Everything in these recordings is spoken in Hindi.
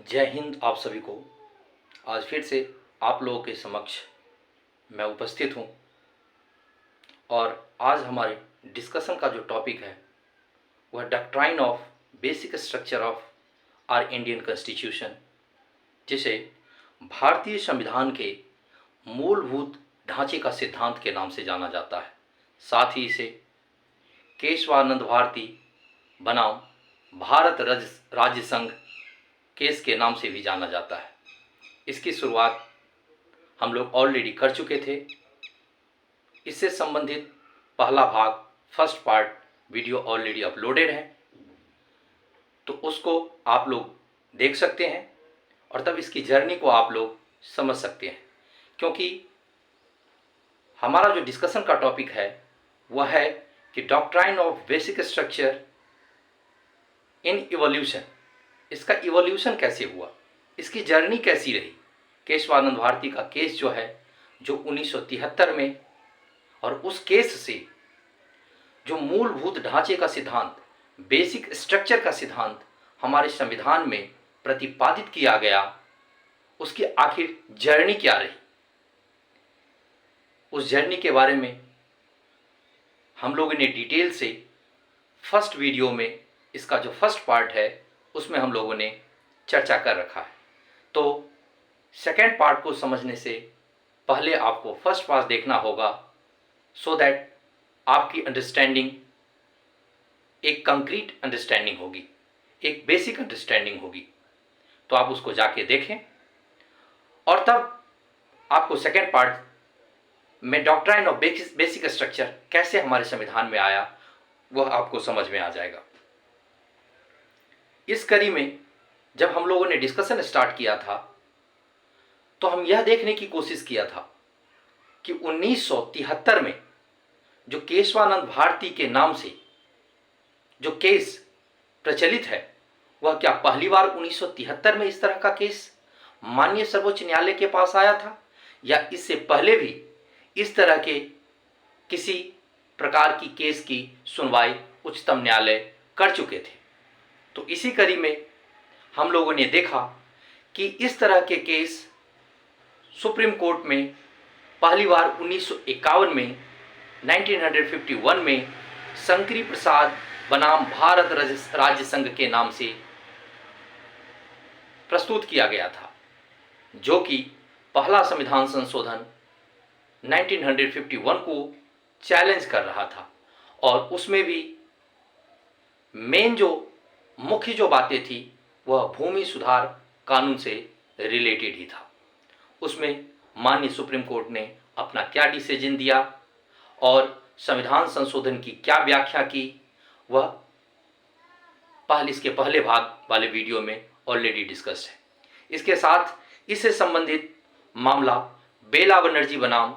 जय हिंद आप सभी को। आज फिर से आप लोगों के समक्ष मैं उपस्थित हूँ और आज हमारे डिस्कशन का जो टॉपिक है वह doctrine of basic structure of our Indian constitution, जिसे भारतीय संविधान के मूलभूत ढांचे का सिद्धांत के नाम से जाना जाता है। साथ ही इसे केशवानंद भारती बनाम भारत राज्य संघ केस के नाम से भी जाना जाता है। इसकी शुरुआत हम लोग ऑलरेडी कर चुके थे। इससे संबंधित पहला भाग first part video already uploaded है, तो उसको आप लोग देख सकते हैं और तब इसकी जर्नी को आप लोग समझ सकते हैं। क्योंकि हमारा जो डिस्कशन का टॉपिक है वह है कि doctrine of basic structure in evolution. इसका इवोल्यूशन कैसे हुआ, इसकी जर्नी कैसी रही। केशवानंद भारती का केस जो है जो 1973 में, और उस केस से जो मूलभूत ढांचे का सिद्धांत, बेसिक स्ट्रक्चर का सिद्धांत हमारे संविधान में प्रतिपादित किया गया, उसकी आखिर जर्नी क्या रही, उस जर्नी के बारे में हम लोगों ने डिटेल से फर्स्ट वीडियो में, इसका जो फर्स्ट पार्ट है उसमें हम लोगों ने चर्चा कर रखा है। तो सेकेंड पार्ट को समझने से पहले आपको फर्स्ट पार्ट देखना होगा, सो दैट आपकी अंडरस्टैंडिंग एक कंक्रीट अंडरस्टैंडिंग होगी, एक बेसिक अंडरस्टैंडिंग होगी। तो आप उसको जाके देखें और तब आपको सेकेंड पार्ट में डॉक्ट्राइन ऑफ बेसिक स्ट्रक्चर कैसे हमारे संविधान में आया वह आपको समझ में आ जाएगा। इस कड़ी में जब हम लोगों ने डिस्कशन स्टार्ट किया था तो हम यह देखने की कोशिश किया था कि 1973 में जो केशवानंद भारती के नाम से जो केस प्रचलित है वह क्या पहली बार 1973 में इस तरह का केस माननीय सर्वोच्च न्यायालय के पास आया था, या इससे पहले भी इस तरह के किसी प्रकार की केस की सुनवाई उच्चतम न्यायालय कर चुके थे। तो इसी कड़ी में हम लोगों ने देखा कि इस तरह के केस सुप्रीम कोर्ट में पहली बार 1951 में 1951 में शंकरी प्रसाद बनाम भारत राज्य संघ के नाम से प्रस्तुत किया गया था, जो कि पहला संविधान संशोधन 1951 को चैलेंज कर रहा था। और उसमें भी मेन जो मुख्य जो बातें थी वह भूमि सुधार कानून से रिलेटेड ही था। उसमें माननीय सुप्रीम कोर्ट ने अपना क्या डिसीजन दिया और संविधान संशोधन की क्या व्याख्या की, वह इसके पहले भाग वाले वीडियो में ऑलरेडी डिस्कस है। इसके साथ इससे संबंधित मामला बेला बनर्जी बनाम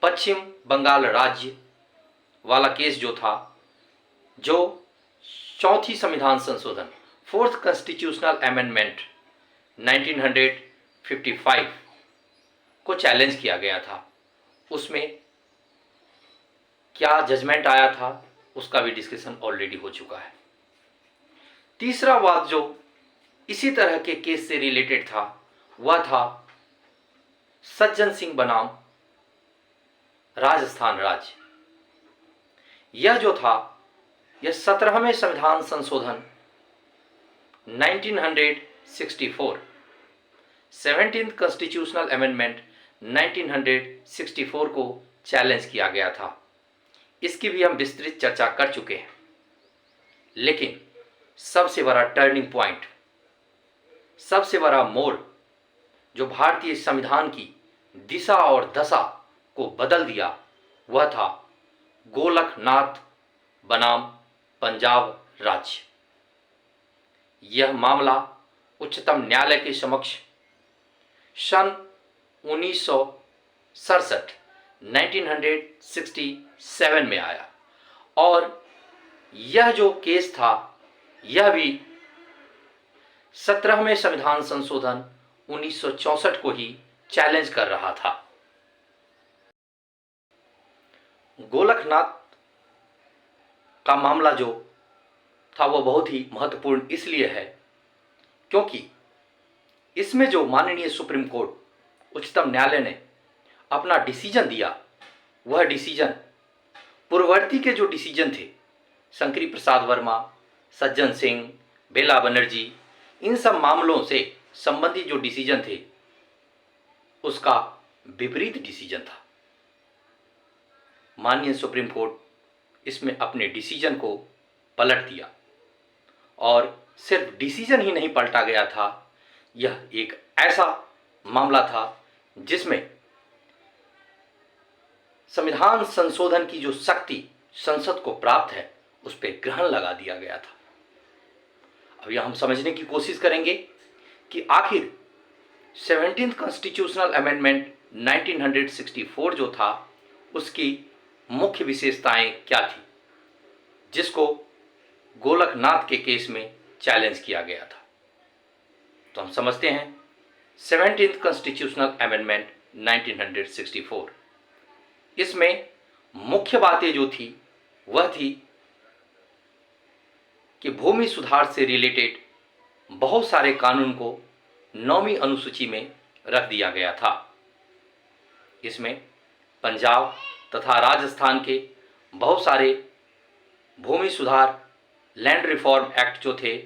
पश्चिम बंगाल राज्य वाला केस जो था, जो चौथी संविधान संशोधन, फोर्थ कॉन्स्टिट्यूशनल अमेंडमेंट 1955 को चैलेंज किया गया था। उसमें क्या जजमेंट आया था उसका भी डिस्कशन ऑलरेडी हो चुका है। तीसरा बात जो इसी तरह के केस से रिलेटेड था वह था सज्जन सिंह बनाम राजस्थान राज्य। यह जो था यह 17वें संविधान संशोधन 1964, 17th कॉन्स्टिट्यूशनल अमेंडमेंट 1964 को चैलेंज किया गया था। इसकी भी हम विस्तृत चर्चा कर चुके हैं। लेकिन सबसे बड़ा टर्निंग पॉइंट, सबसे बड़ा मोड़ जो भारतीय संविधान की दिशा और दशा को बदल दिया वह था गोलकनाथ बनाम पंजाब राज्य। यह मामला उच्चतम न्यायालय के समक्ष सन 1967 1967 में आया और यह जो केस था यह भी 17वें संविधान संशोधन 1964 को ही चैलेंज कर रहा था। गोलकनाथ का मामला जो था वह बहुत ही महत्वपूर्ण इसलिए है क्योंकि इसमें जो माननीय सुप्रीम कोर्ट उच्चतम न्यायालय ने अपना डिसीजन दिया, वह डिसीजन पूर्ववर्ती के जो डिसीजन थे, शंकरी प्रसाद वर्मा, सज्जन सिंह, बेला बनर्जी, इन सब मामलों से संबंधित जो डिसीजन थे उसका विपरीत डिसीजन था। माननीय सुप्रीम कोर्ट इसमें अपने डिसीजन को पलट दिया और सिर्फ डिसीजन ही नहीं पलटा गया था, यह एक ऐसा मामला था जिसमें संविधान संशोधन की जो शक्ति संसद को प्राप्त है उस पर ग्रहण लगा दिया गया था। अब यह हम समझने की कोशिश करेंगे कि आखिर 17th कॉन्स्टिट्यूशनल अमेंडमेंट 1964 जो था उसकी मुख्य विशेषताएं क्या थी, जिसको गोलकनाथ के केस में चैलेंज किया गया था। तो हम समझते हैं 17th कॉन्स्टिट्यूशनल अमेंडमेंट 1964। इसमें मुख्य बातें जो थी वह थी कि भूमि सुधार से रिलेटेड बहुत सारे कानून को 9वीं अनुसूची में रख दिया गया था। इसमें पंजाब तथा राजस्थान के बहुत सारे भूमि सुधार लैंड रिफॉर्म एक्ट जो थे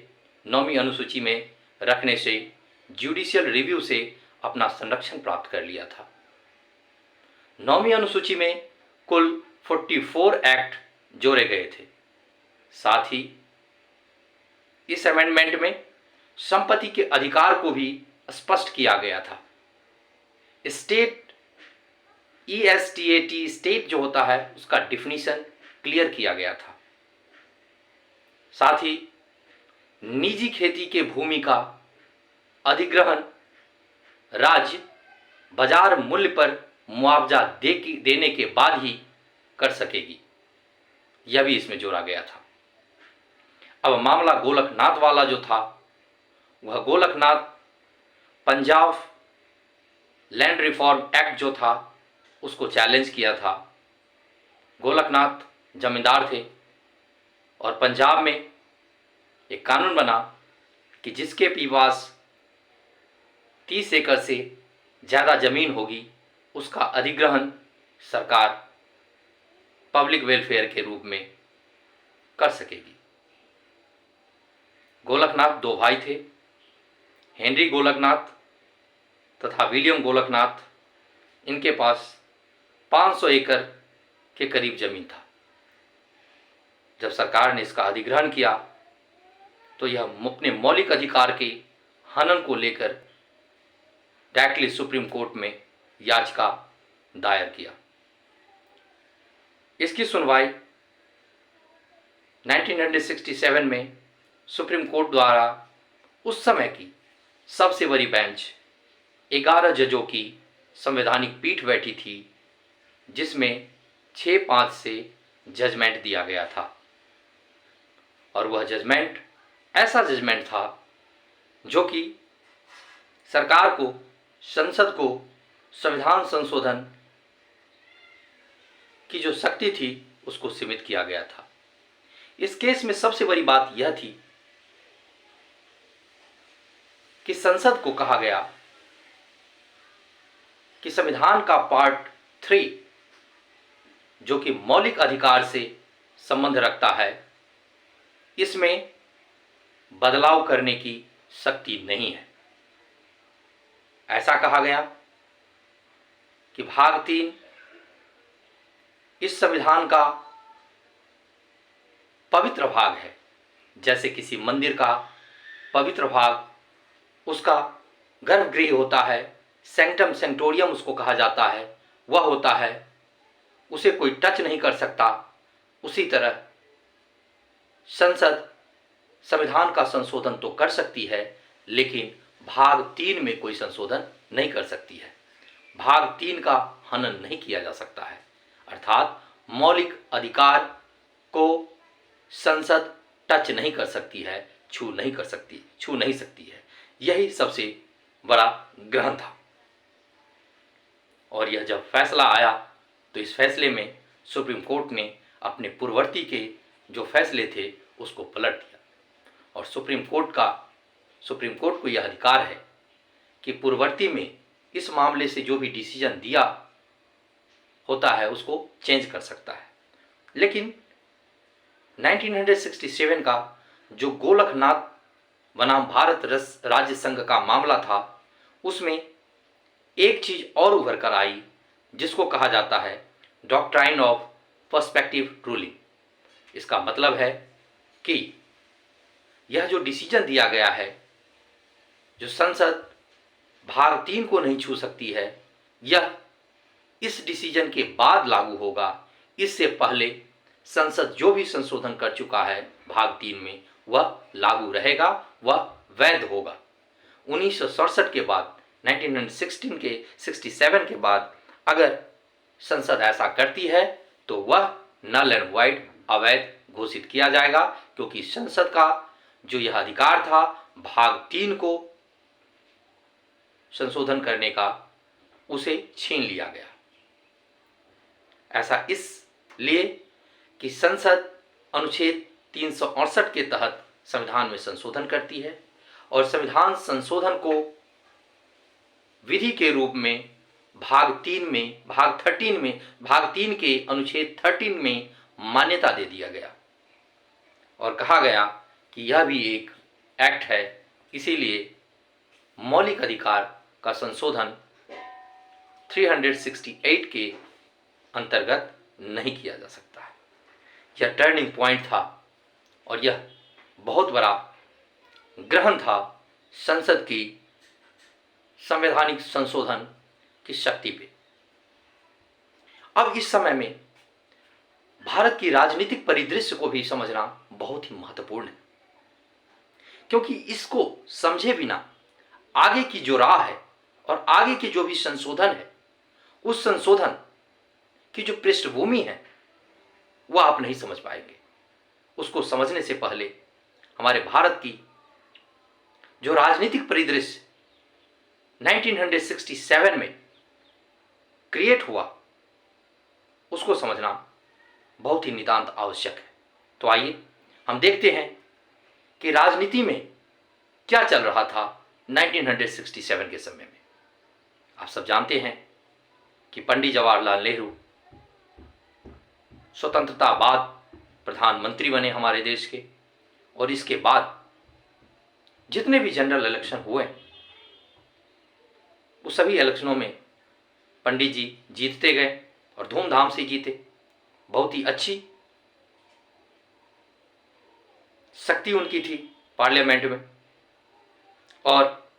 9वीं अनुसूची में रखने से जुडिशियल रिव्यू से अपना संरक्षण प्राप्त कर लिया था। 9वीं अनुसूची में कुल 44 एक्ट जोड़े गए थे। साथ ही इस अमेंडमेंट में संपत्ति के अधिकार को भी स्पष्ट किया गया था। स्टेट ESTAT स्टेट जो होता है उसका डिफिनीशन क्लियर किया गया था। साथ ही निजी खेती के भूमि का अधिग्रहण राज्य बाजार मूल्य पर मुआवजा देने के बाद ही कर सकेगी, यह भी इसमें जोड़ा गया था। अब मामला गोलकनाथ वाला जो था, वह Golaknath Punjab land reform act जो था उसको चैलेंज किया था। गोलकनाथ जमींदार थे और पंजाब में एक कानून बना कि जिसके भी पास 30 एकड़ से ज़्यादा ज़मीन होगी उसका अधिग्रहण सरकार पब्लिक वेलफेयर के रूप में कर सकेगी। गोलकनाथ दो भाई थे, हेनरी गोलकनाथ तथा विलियम गोलकनाथ। इनके पास 500 एकड़ के करीब जमीन था। जब सरकार ने इसका अधिग्रहण किया तो यह अपने मौलिक अधिकार के हनन को लेकर डायरेक्टली सुप्रीम कोर्ट में याचिका दायर किया। इसकी सुनवाई 1967 में सुप्रीम कोर्ट द्वारा उस समय की सबसे बड़ी बेंच 11 जजों की संवैधानिक पीठ बैठी थी, जिसमें 6-5 से जजमेंट दिया गया था। और वह जजमेंट ऐसा जजमेंट था जो कि सरकार को, संसद को संविधान संशोधन की जो शक्ति थी उसको सीमित किया गया था। इस केस में सबसे बड़ी बात यह थी कि संसद को कहा गया कि संविधान का पार्ट 3 जो कि मौलिक अधिकार से संबंध रखता है, इसमें बदलाव करने की शक्ति नहीं है। ऐसा कहा गया कि भाग 3 इस संविधान का पवित्र भाग है। जैसे किसी मंदिर का पवित्र भाग उसका गर्भगृह होता है, सेंक्टम सेंटोरियम उसको कहा जाता है, वह होता है, उसे कोई टच नहीं कर सकता। उसी तरह संसद संविधान का संशोधन तो कर सकती है, लेकिन भाग 3 में कोई संशोधन नहीं कर सकती है। भाग 3 का हनन नहीं किया जा सकता है, अर्थात मौलिक अधिकार को संसद टच नहीं कर सकती है, छू नहीं सकती है। यही सबसे बड़ा ग्रहण था। और यह जब फैसला आया तो इस फैसले में सुप्रीम कोर्ट ने अपने पूर्ववर्ती के जो फैसले थे उसको पलट दिया। और सुप्रीम कोर्ट को यह अधिकार है कि पूर्ववर्ती में इस मामले से जो भी डिसीजन दिया होता है उसको चेंज कर सकता है। लेकिन 1967 का जो गोलकनाथ बनाम भारत राज्य संघ का मामला था, उसमें एक चीज और उभर कर आई जिसको कहा जाता है डॉक्ट्राइन ऑफ पर्सपेक्टिव रूलिंग। इसका मतलब है कि यह जो डिसीजन दिया गया है, जो संसद भाग 3 को नहीं छू सकती है, यह इस डिसीजन के बाद लागू होगा। इससे पहले संसद जो भी संशोधन कर चुका है भाग 3 में, वह लागू रहेगा, वह वैध होगा। 1967 के बाद, 1967 के बाद अगर संसद ऐसा करती है तो वह नल एंड वाइड, अवैध घोषित किया जाएगा, क्योंकि संसद का जो यह अधिकार था भाग 3 को संशोधन करने का, उसे छीन लिया गया। ऐसा इसलिए कि संसद अनुच्छेद 368 के तहत संविधान में संशोधन करती है और संविधान संशोधन को विधि के रूप में भाग 3 में, भाग 3 के अनुच्छेद 13 में मान्यता दे दिया गया और कहा गया कि यह भी एक एक्ट है, इसीलिए मौलिक अधिकार का संशोधन 368 के अंतर्गत नहीं किया जा सकता है। यह टर्निंग पॉइंट था और यह बहुत बड़ा ग्रहण था संसद की संवैधानिक संशोधन की शक्ति पे। अब इस समय में भारत की राजनीतिक परिदृश्य को भी समझना बहुत ही महत्वपूर्ण है, क्योंकि इसको समझे बिना आगे की जो राह है और आगे के जो भी संशोधन है, उस संशोधन की जो पृष्ठभूमि है वह आप नहीं समझ पाएंगे। उसको समझने से पहले हमारे भारत की जो राजनीतिक परिदृश्य 1967 में क्रिएट हुआ, उसको समझना बहुत ही नितांत आवश्यक है। तो आइए हम देखते हैं कि राजनीति में क्या चल रहा था 1967 के समय में। आप सब जानते हैं कि पंडित जवाहरलाल नेहरू स्वतंत्रता बाद प्रधानमंत्री बने हमारे देश के, और इसके बाद जितने भी जनरल इलेक्शन हुए उस सभी इलेक्शनों में पंडित जी जीतते गए और धूमधाम से जीते। बहुत ही अच्छी शक्ति उनकी थी पार्लियामेंट में। और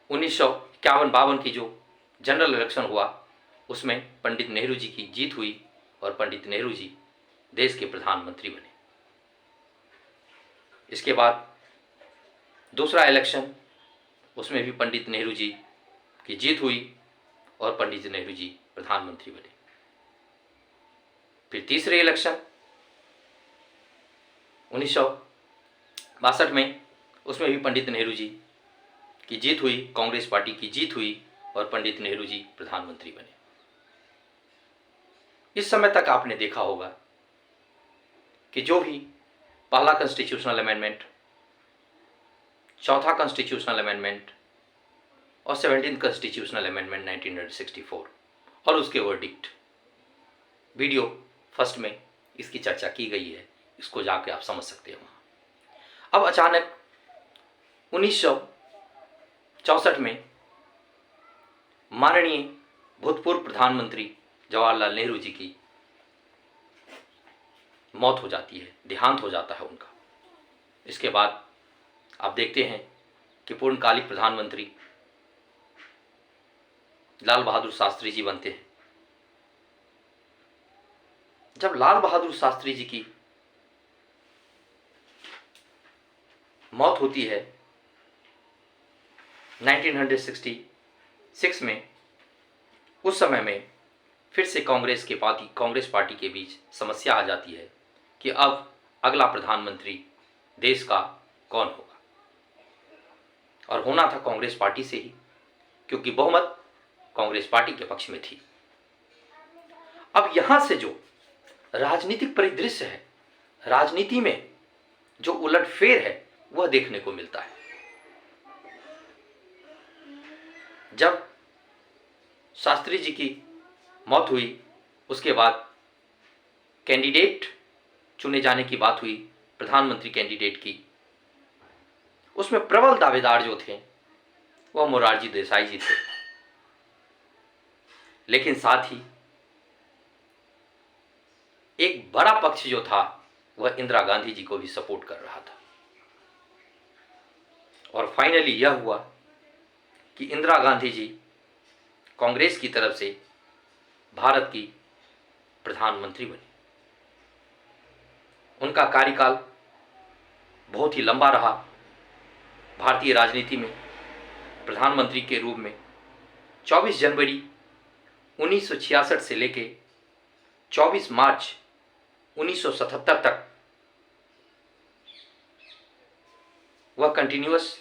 1951-52 की जो जनरल इलेक्शन हुआ उसमें पंडित नेहरू जी की जीत हुई और पंडित नेहरू जी देश के प्रधानमंत्री बने। इसके बाद दूसरा इलेक्शन, उसमें भी पंडित नेहरू जी की जीत हुई और पंडित नेहरू जी प्रधानमंत्री बने। फिर तीसरे इलेक्शन 1962 में, उसमें भी पंडित नेहरू जी की जीत हुई, कांग्रेस पार्टी की जीत हुई और पंडित नेहरू जी प्रधानमंत्री बने। इस समय तक आपने देखा होगा कि जो भी पहला कॉन्स्टिट्यूशनल अमेंडमेंट, चौथा कॉन्स्टिट्यूशनल अमेंडमेंट और 17th कॉन्स्टिट्यूशनल अमेंडमेंट 1964 और उसके वर्डिक्ट, वीडियो फर्स्ट में इसकी चर्चा की गई है, इसको जाके आप समझ सकते हो। अब अचानक 1964 में माननीय भूतपूर्व प्रधानमंत्री जवाहरलाल नेहरू जी की मौत हो जाती है, देहांत हो जाता है उनका। इसके बाद आप देखते हैं कि पूर्णकालिक प्रधानमंत्री लाल बहादुर शास्त्री जी बनते हैं। जब लाल बहादुर शास्त्री जी की मौत होती है 1966 में, उस समय में फिर से कांग्रेस पार्टी के बीच समस्या आ जाती है कि अब अगला प्रधानमंत्री देश का कौन होगा, और होना था कांग्रेस पार्टी से ही, क्योंकि बहुमत कांग्रेस पार्टी के पक्ष में थी। अब यहां से जो राजनीतिक परिदृश्य है, राजनीति में जो उलटफेर है, वह देखने को मिलता है। जब शास्त्री जी की मौत हुई उसके बाद कैंडिडेट चुने जाने की बात हुई, प्रधानमंत्री कैंडिडेट की, उसमें प्रबल दावेदार जो थे वह मोरारजी देसाई जी थे। लेकिन साथ ही एक बड़ा पक्ष जो था वह इंदिरा गांधी जी को भी सपोर्ट कर रहा था। और फाइनली यह हुआ कि इंदिरा गांधी जी कांग्रेस की तरफ से भारत की प्रधानमंत्री बनी। उनका कार्यकाल बहुत ही लंबा रहा। भारतीय राजनीति में प्रधानमंत्री के रूप में 24 जनवरी 1966 से लेकर 24 मार्च 1977 तक वह कंटिन्यूअस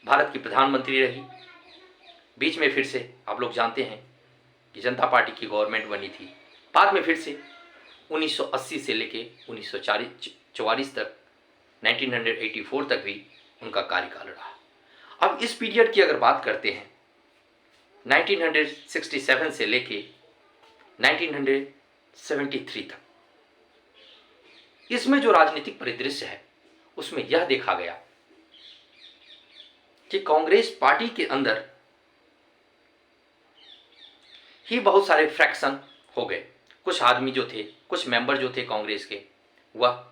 भारत की प्रधानमंत्री रही। बीच में फिर से आप लोग जानते हैं कि जनता पार्टी की गवर्नमेंट बनी थी। बाद में फिर से 1980 से लेके 1944 तक 1984 तक भी उनका कार्यकाल रहा। अब इस पीरियड की अगर बात करते हैं 1967 से लेके 1973 तक, इसमें जो राजनीतिक परिदृश्य है उसमें यह देखा गया कि कांग्रेस पार्टी के अंदर ही बहुत सारे फ्रैक्शन हो गए। कुछ आदमी जो थे, कुछ मेंबर जो थे कांग्रेस के, वह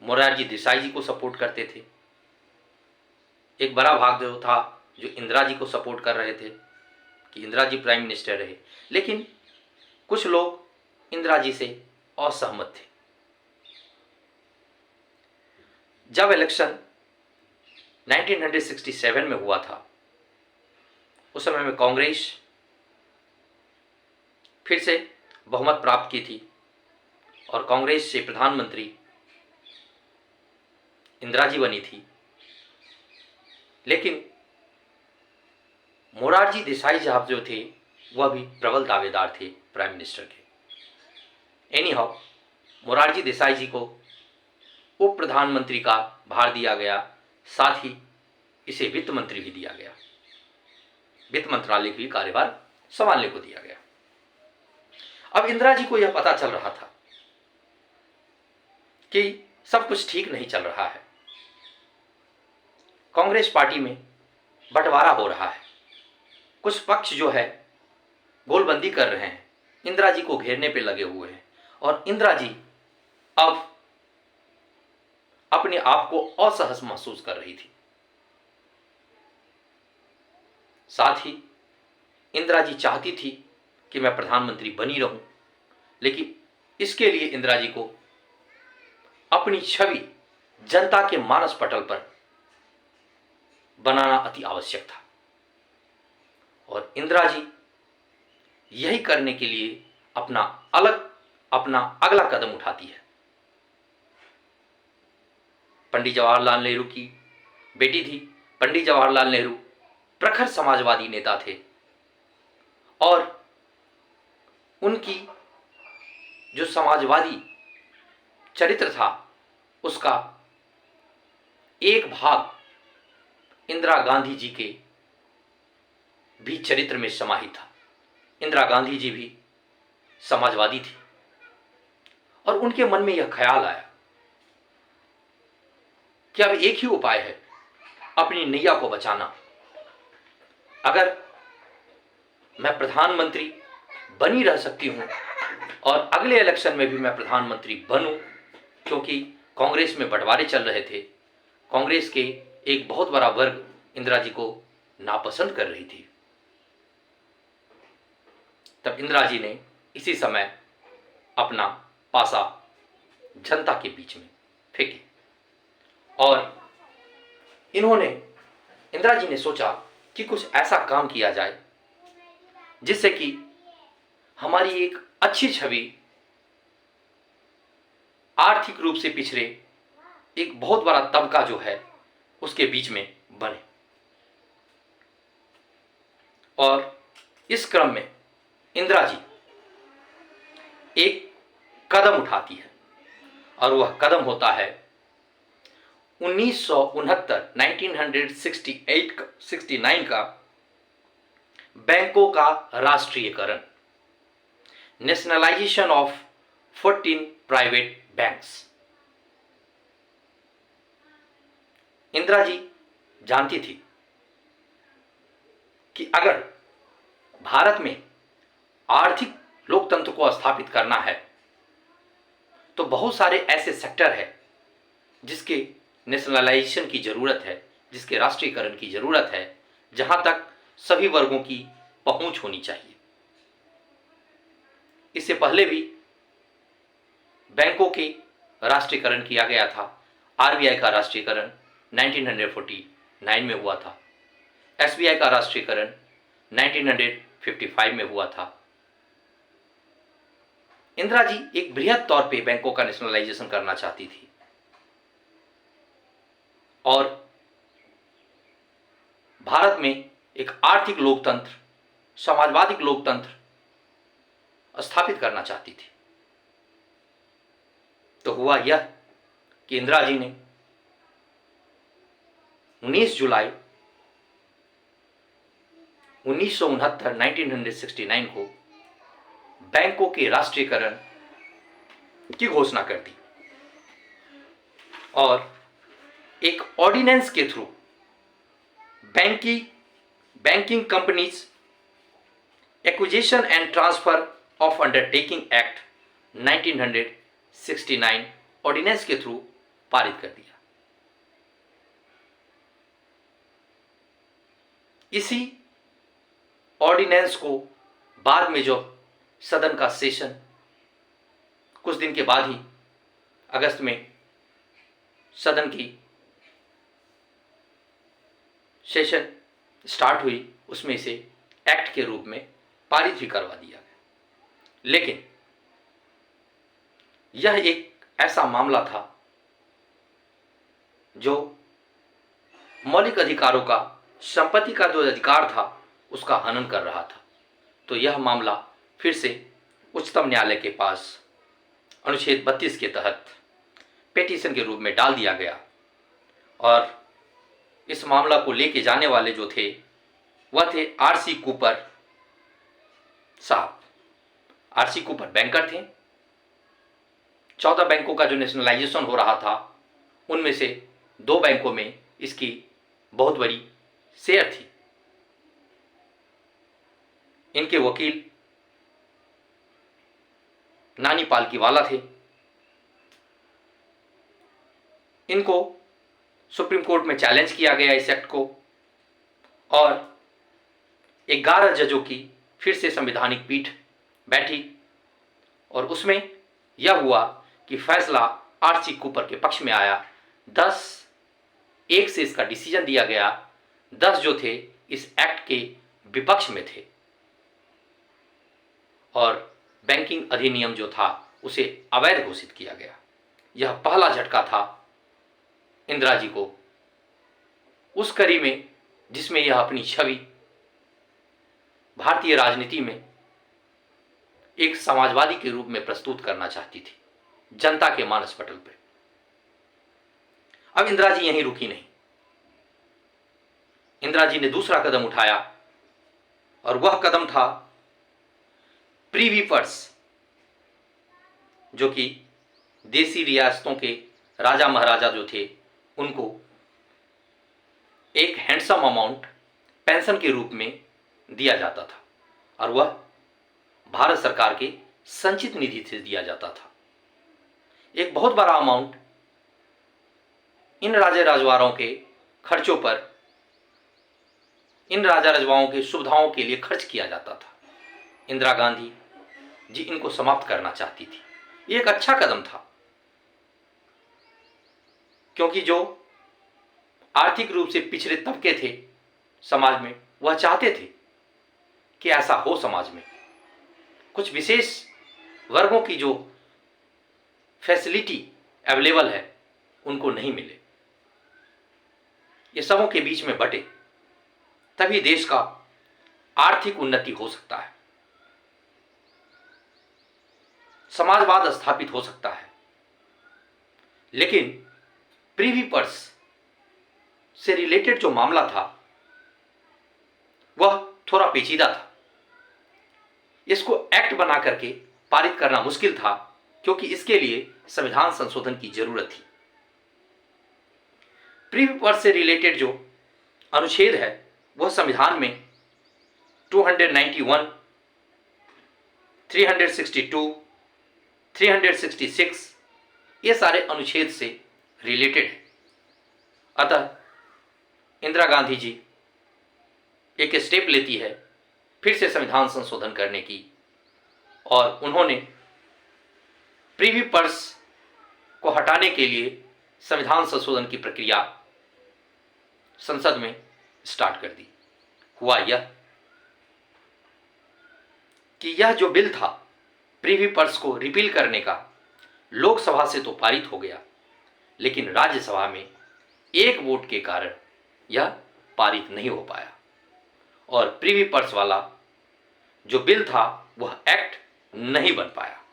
मोरारजी देसाई जी को सपोर्ट करते थे। एक बड़ा भाग जो था जो इंदिरा जी को सपोर्ट कर रहे थे कि इंदिरा जी प्राइम मिनिस्टर रहे। लेकिन कुछ लोग इंदिरा जी से असहमत थे। जब इलेक्शन 1967 में हुआ था उस समय में कांग्रेस फिर से बहुमत प्राप्त की थी और कांग्रेस से प्रधानमंत्री इंदिरा जी बनी थी। लेकिन मोरारजी देसाई साहब जो थे वह भी प्रबल दावेदार थे प्राइम मिनिस्टर के। एनी हाउ मोरारजी देसाई जी को उप प्रधानमंत्री का भार दिया गया, साथ ही इसे वित्त मंत्री भी दिया गया, वित्त मंत्रालय की कार्यभार संभालने को दिया गया। अब इंदिरा जी को यह पता चल रहा था कि सब कुछ ठीक नहीं चल रहा है, कांग्रेस पार्टी में बंटवारा हो रहा है, कुछ पक्ष जो है गोलबंदी कर रहे हैं, इंदिरा जी को घेरने पे लगे हुए हैं और इंदिरा जी अब अपने आप को असहज महसूस कर रही थी। साथ ही इंदिरा जी चाहती थी कि मैं प्रधानमंत्री बनी रहूं, लेकिन इसके लिए इंदिरा जी को अपनी छवि जनता के मानस पटल पर बनाना अति आवश्यक था। और इंदिरा जी यही करने के लिए अपना अगला कदम उठाती है। पंडित जवाहरलाल नेहरू की बेटी थी। पंडित जवाहरलाल नेहरू प्रखर समाजवादी नेता थे और उनकी जो समाजवादी चरित्र था उसका एक भाग इंदिरा गांधी जी के भी चरित्र में समाहित था। इंदिरा गांधी जी भी समाजवादी थी और उनके मन में यह ख्याल आया कि अब एक ही उपाय है अपनी नैया को बचाना। अगर मैं प्रधानमंत्री बनी रह सकती हूं और अगले इलेक्शन में भी मैं प्रधानमंत्री बनूं, क्योंकि कांग्रेस में बंटवारे चल रहे थे, कांग्रेस के एक बहुत बड़ा वर्ग इंदिरा जी को नापसंद कर रही थी। तब इंदिरा जी ने इसी समय अपना पासा जनता के बीच में फेंके और इंदिरा जी ने सोचा कि कुछ ऐसा काम किया जाए जिससे कि हमारी एक अच्छी छवि आर्थिक रूप से पिछड़े एक बहुत बड़ा तबका जो है उसके बीच में बने। और इस क्रम में इंदिरा जी एक कदम उठाती है और वह कदम होता है 1969 1969 का बैंकों का राष्ट्रीयकरण, nationalisation of 14 private banks. Indira ji जानती थी कि अगर भारत में आर्थिक लोकतंत्र को स्थापित करना है तो बहुत सारे ऐसे सेक्टर हैं जिसके नेशनलाइजेशन की जरूरत है, जिसके राष्ट्रीयकरण की जरूरत है, जहां तक सभी वर्गों की पहुंच होनी चाहिए। इससे पहले भी बैंकों के राष्ट्रीयकरण किया गया था। आरबीआई का राष्ट्रीयकरण 1949 में हुआ था। एसबीआई का राष्ट्रीयकरण 1955 में हुआ था। इंदिरा जी एक बृहद तौर पे बैंकों का नेशनलाइजेशन करना चाहती थी और भारत में एक आर्थिक लोकतंत्र, समाजवादी लोकतंत्र स्थापित करना चाहती थी। तो हुआ यह कि इंदिरा जी ने 19 जुलाई 1969 को बैंकों के राष्ट्रीयकरण की घोषणा कर दी और एक ऑर्डिनेंस के through banking companies acquisition and transfer of undertaking act 1969 ordinance के थ्रू पारित कर दिया। इसी ऑर्डिनेंस को बाद में जो सदन का सेशन कुछ दिन के बाद ही अगस्त में सदन की सेशन स्टार्ट हुई, उसमें इसे एक्ट के रूप में पारित भी करवा दिया गया। लेकिन यह एक ऐसा मामला था जो मौलिक अधिकारों का, संपत्ति का जो अधिकार था उसका हनन कर रहा था। तो यह मामला फिर से उच्चतम न्यायालय के पास अनुच्छेद 32 के तहत पेटिशन के रूप में डाल दिया गया और इस मामला को लेके जाने वाले जो थे वह थे आरसी कूपर साहब। आरसी कूपर बैंकर थे। 14 बैंकों का जो नेशनलाइजेशन हो रहा था उनमें से 2 बैंकों में इसकी बहुत बड़ी शेयर थी। इनके वकील नानी पालकीवाला थे। इनको सुप्रीम कोर्ट में चैलेंज किया गया इस एक्ट को और 11 जजों की फिर से संवैधानिक पीठ बैठी और उसमें यह हुआ कि फैसला आरसी कूपर के पक्ष में आया। 10-1 से इसका डिसीजन दिया गया। 10 जो थे इस एक्ट के विपक्ष में थे और बैंकिंग अधिनियम जो था उसे अवैध घोषित किया गया। यह पहला झटका था इंदिरा जी को उस कड़ी में जिसमें यह अपनी छवि भारतीय राजनीति में एक समाजवादी के रूप में प्रस्तुत करना चाहती थी जनता के मानस पटल पर। अब इंदिरा जी यहीं रुकी नहीं। इंदिरा जी ने दूसरा कदम उठाया और वह कदम था प्रीवी पर्स, जो कि देसी रियासतों के राजा महाराजा जो थे उनको एक हैंडसम अमाउंट पेंशन के रूप में दिया जाता था और वह भारत सरकार के संचित निधि से दिया जाता था। एक बहुत बड़ा अमाउंट इन राजा रजवाड़ों के खर्चों पर, इन राजा रजवाओं की सुविधाओं के लिए खर्च किया जाता था। इंदिरा गांधी जी इनको समाप्त करना चाहती थी। ये एक अच्छा कदम था क्योंकि जो आर्थिक रूप से पिछड़े तबके थे समाज में वह चाहते थे कि ऐसा हो, समाज में कुछ विशेष वर्गों की जो फैसिलिटी अवेलेबल है उनको नहीं मिले, ये सबों के बीच में बटे, तभी देश का आर्थिक उन्नति हो सकता है, समाजवाद स्थापित हो सकता है। लेकिन प्रिवी पर्स से रिलेटेड जो मामला था वह थोड़ा पेचीदा था। इसको एक्ट बना करके पारित करना मुश्किल था क्योंकि इसके लिए संविधान संशोधन की जरूरत थी। प्रिवी पर्स से रिलेटेड जो अनुच्छेद है वह संविधान में 291, 362, 366 ये सारे अनुच्छेद से रिलेटेड है। अतः इंदिरा गांधी जी एक स्टेप लेती है फिर से संविधान संशोधन करने की, और उन्होंने प्रिवी पर्स को हटाने के लिए संविधान संशोधन की प्रक्रिया संसद में स्टार्ट कर दी। हुआ यह कि यह जो बिल था प्रिवी पर्स को रिपील करने का, लोकसभा से तो पारित हो गया, लेकिन राज्यसभा में एक वोट के कारण यह पारित नहीं हो पाया और प्रिवी पर्स वाला जो बिल था वह एक्ट नहीं बन पाया।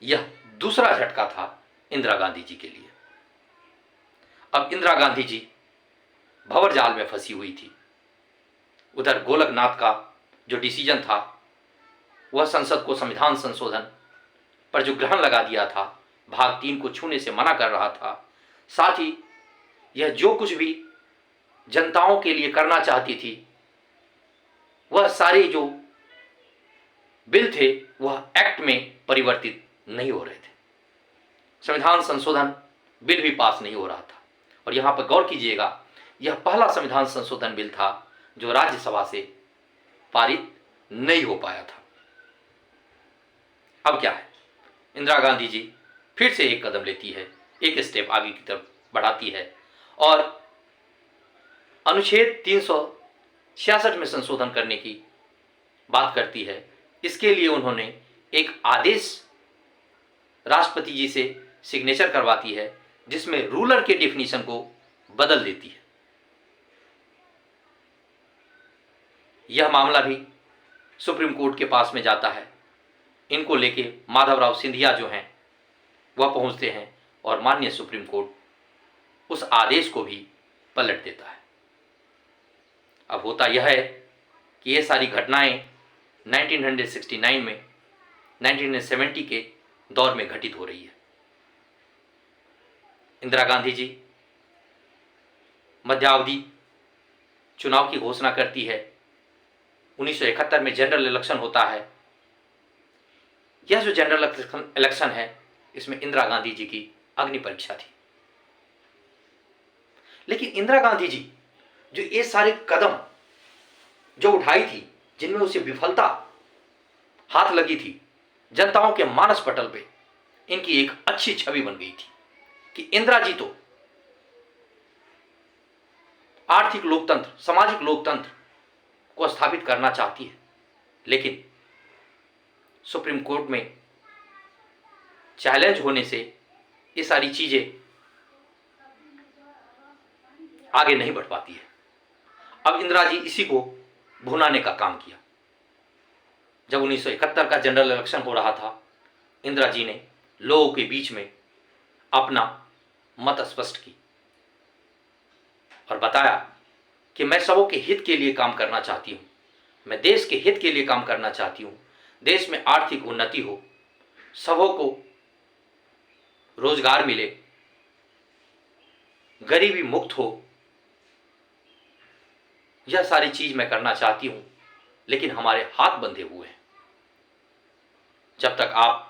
यह दूसरा झटका था इंदिरा गांधी जी के लिए। अब इंदिरा गांधी जी भंवर जाल में फंसी हुई थी। उधर गोलकनाथ का जो डिसीजन था वह संसद को संविधान संशोधन पर जो ग्रहण लगा दिया था, भाग 3 को छूने से मना कर रहा था, साथ ही यह जो कुछ भी जनताओं के लिए करना चाहती थी वह सारे जो बिल थे वह एक्ट में परिवर्तित नहीं हो रहे थे। संविधान संशोधन बिल भी पास नहीं हो रहा था। और यहां पर गौर कीजिएगा, यह पहला संविधान संशोधन बिल था जो राज्यसभा से पारित नहीं हो पाया था। अब क्या है, इंदिरा गांधी जी फिर से एक कदम लेती है, एक स्टेप आगे की तरफ बढ़ाती है और अनुच्छेद 366 में संशोधन करने की बात करती है। इसके लिए उन्होंने एक आदेश राष्ट्रपति जी से सिग्नेचर करवाती है जिसमें रूलर के डेफिनेशन को बदल देती है। यह मामला भी सुप्रीम कोर्ट के पास में जाता है। इनको लेके माधवराव सिंधिया जो हैं वह पहुंचते हैं और माननीय सुप्रीम कोर्ट उस आदेश को भी पलट देता है। अब होता यह है कि ये सारी घटनाएं 1969 में 1970 के दौर में घटित हो रही है। इंदिरा गांधी जी मध्यावधि चुनाव की घोषणा करती है। 1971 में जनरल इलेक्शन होता है। यह जो जनरल इलेक्शन है इसमें इंदिरा गांधी जी की अग्नि परीक्षा थी। लेकिन इंदिरा गांधी जी जो ये सारे कदम जो उठाई थी जिनमें उसे विफलता हाथ लगी थी, जनताओं के मानस पटल पे इनकी एक अच्छी छवि बन गई थी कि इंदिरा जी तो आर्थिक लोकतंत्र, सामाजिक लोकतंत्र को स्थापित करना चाहती है, लेकिन सुप्रीम कोर्ट में चैलेंज होने से ये सारी चीजें आगे नहीं बढ़ पाती है। अब इंदिरा जी इसी को भुनाने का काम किया। जब 1971 का जनरल इलेक्शन हो रहा था, इंदिरा जी ने लोगों के बीच में अपना मत स्पष्ट की और बताया कि मैं सबों के हित के लिए काम करना चाहती हूं, मैं देश के हित के लिए काम करना चाहती हूं, देश में आर्थिक उन्नति हो, सबों को रोजगार मिले, गरीबी मुक्त हो, यह सारी चीज मैं करना चाहती हूं, लेकिन हमारे हाथ बंधे हुए हैं। जब तक आप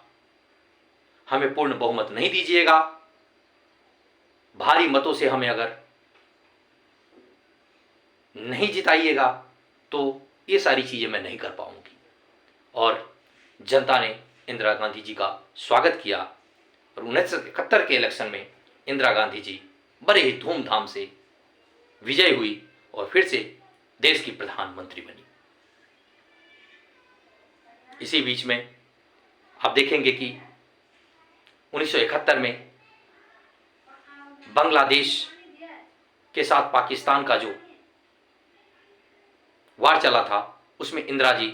हमें पूर्ण बहुमत नहीं दीजिएगा, भारी मतों से हमें अगर नहीं जिताइएगा, तो ये सारी चीजें मैं नहीं कर पाऊंगी। और जनता ने इंदिरा गांधी जी का स्वागत किया और 1971 के इलेक्शन में इंदिरा गांधी जी बड़े ही धूमधाम से विजय हुई और फिर से देश की प्रधानमंत्री बनी। इसी बीच में आप देखेंगे कि 1971 में बांग्लादेश के साथ पाकिस्तान का जो वार चला था, उसमें इंदिरा जी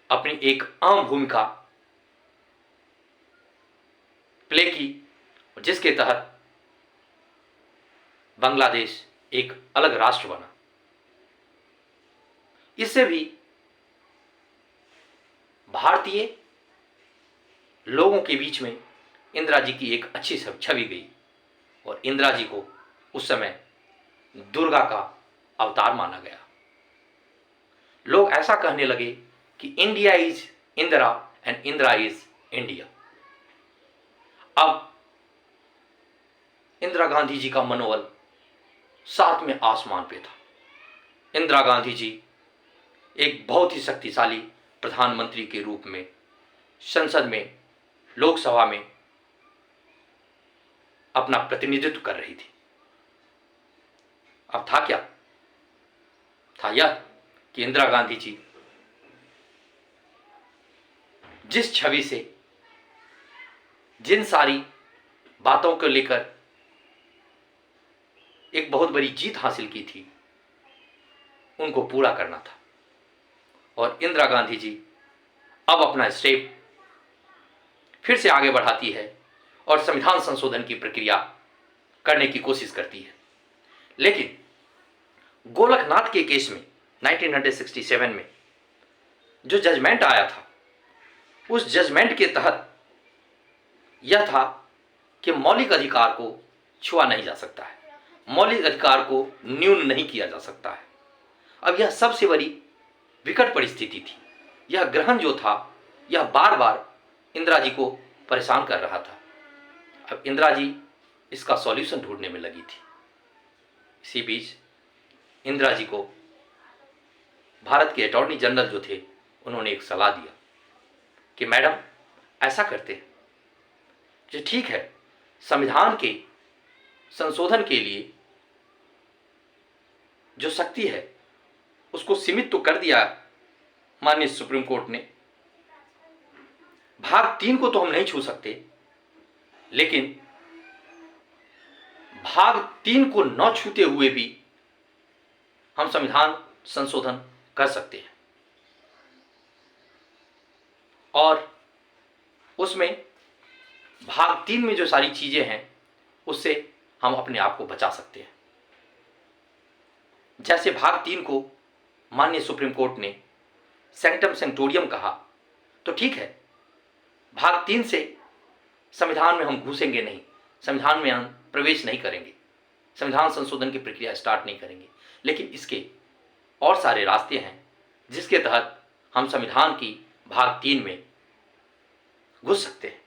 अपनी एक अहम भूमिका प्ले की जिसके तहत बांग्लादेश एक अलग राष्ट्र बना। इससे भी भारतीय लोगों के बीच में इंदिरा जी की एक अच्छी छवि गई और इंदिरा जी को उस समय दुर्गा का अवतार माना गया। लोग ऐसा कहने लगे कि India is Indira and Indira is India. अब इंदिरा गांधी जी का मनोबल सातवें आसमान पे था। इंदिरा गांधी जी एक बहुत ही शक्तिशाली प्रधानमंत्री के रूप में संसद में, लोकसभा में अपना प्रतिनिधित्व कर रही थी। अब था क्या? था यह कि इंदिरा गांधी जी जिस छवि से, जिन सारी बातों को लेकर एक बहुत बड़ी जीत हासिल की थी, उनको पूरा करना था। और इंदिरा गांधी जी अब अपना स्टेप फिर से आगे बढ़ाती है और संविधान संशोधन की प्रक्रिया करने की कोशिश करती है। लेकिन गोलकनाथ के केस में 1967 में जो जजमेंट आया था, उस जजमेंट के तहत यह था कि मौलिक अधिकार को छुआ नहीं जा सकता है, मौलिक अधिकार को न्यून नहीं किया जा सकता है। अब यह सबसे बड़ी विकट परिस्थिति थी। यह ग्रहण जो था, यह बार बार इंदिरा जी को परेशान कर रहा था। अब इंदिरा जी इसका सॉल्यूशन ढूंढने में लगी थी। इसी बीच इंदिरा जी को भारत के अटॉर्नी जनरल जो थे, उन्होंने एक सलाह दिया कि मैडम, ऐसा करते हैं कि ठीक है, संविधान के संशोधन के लिए जो शक्ति है उसको सीमित तो कर दिया माननीय सुप्रीम कोर्ट ने, भाग 3 को तो हम नहीं छू सकते, लेकिन भाग 3 को न छूते हुए भी हम संविधान संशोधन कर सकते हैं और उसमें भाग 3 में जो सारी चीजें हैं उससे हम अपने आप को बचा सकते हैं। जैसे भाग 3 को माननीय सुप्रीम कोर्ट ने सेंक्टम सेंक्टोरियम कहा, तो ठीक है, भाग 3 से संविधान में हम घुसेंगे नहीं, संविधान में हम प्रवेश नहीं करेंगे, संविधान संशोधन की प्रक्रिया स्टार्ट नहीं करेंगे, लेकिन इसके और सारे रास्ते हैं जिसके तहत हम संविधान की भाग 3 में घुस सकते हैं।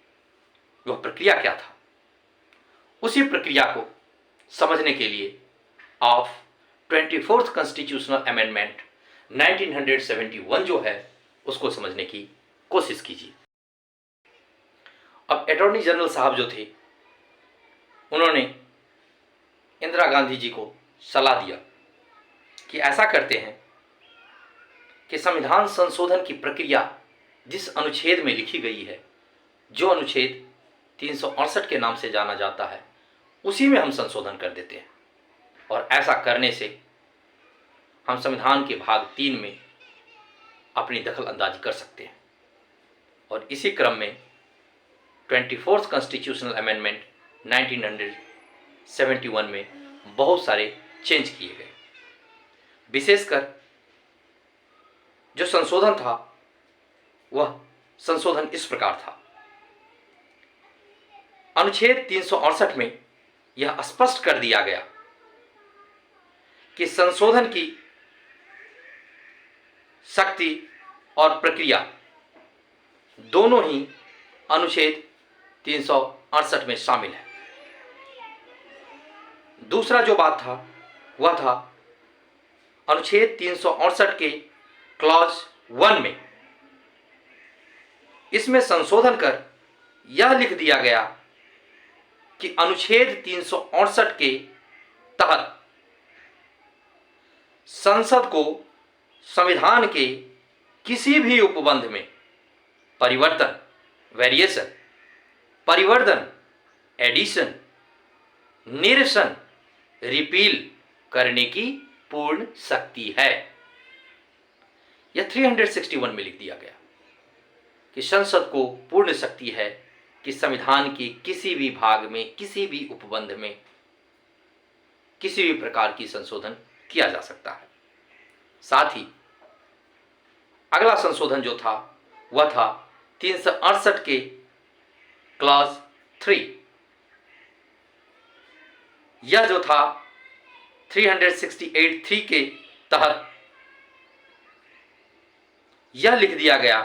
वह प्रक्रिया क्या था? उसी प्रक्रिया को समझने के लिए आप 24th कॉन्स्टिट्यूशनल अमेंडमेंट 1971 जो है उसको समझने की कोशिश कीजिए। अब अटॉर्नी जनरल साहब जो थे, उन्होंने इंदिरा गांधी जी को सलाह दिया कि ऐसा करते हैं कि संविधान संशोधन की प्रक्रिया जिस अनुच्छेद में लिखी गई है, जो अनुच्छेद 368 के नाम से जाना जाता है, उसी में हम संशोधन कर देते हैं और ऐसा करने से हम संविधान के भाग 3 में अपनी दखल अंदाजी कर सकते हैं। और इसी क्रम में 24th कॉन्स्टिट्यूशनल अमेंडमेंट 1971 में बहुत सारे चेंज किए गए। विशेषकर जो संशोधन था, वह संशोधन इस प्रकार था। अनुच्छेद 368 में यह स्पष्ट कर दिया गया कि संशोधन की शक्ति और प्रक्रिया दोनों ही अनुच्छेद 368 में शामिल है। दूसरा जो बात था वह था अनुच्छेद 368 के क्लॉज 1 में, इसमें संशोधन कर यह लिख दिया गया कि अनुच्छेद 368 के तहत संसद को संविधान के किसी भी उपबंध में परिवर्तन, वेरिएशन, परिवर्धन, एडिशन, निरसन, रिपील करने की पूर्ण शक्ति है। यह 361 में लिख दिया गया कि संसद को पूर्ण शक्ति है कि संविधान के किसी भी भाग में, किसी भी उपबंध में किसी भी प्रकार की संशोधन किया जा सकता है। साथ ही अगला संशोधन जो था वह था 368 के क्लॉज 3। यह जो था 368(3) के तहत यह लिख दिया गया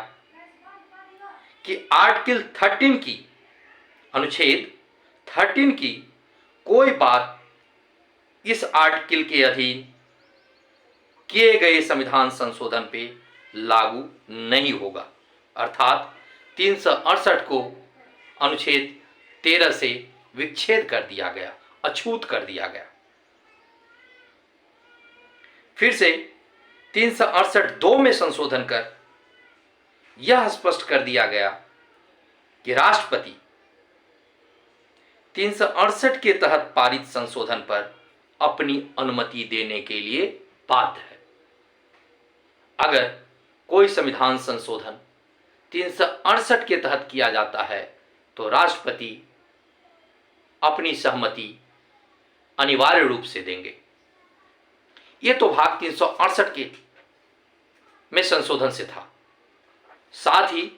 कि आर्टिकल 13 की, अनुच्छेद 13 की कोई बात इस आर्टिकल के अधीन किए गए संविधान संशोधन पे लागू नहीं होगा। अर्थात 368 को अनुच्छेद 13 से विच्छेद कर दिया गया, अछूत कर दिया गया। फिर से 368(2) में संशोधन कर यह स्पष्ट कर दिया गया कि राष्ट्रपति 368 के तहत पारित संशोधन पर अपनी अनुमति देने के लिए बाध्य है। अगर कोई संविधान संशोधन 368 के तहत किया जाता है तो राष्ट्रपति अपनी सहमति अनिवार्य रूप से देंगे। यह तो भाग 368 के में संशोधन से था। साथ ही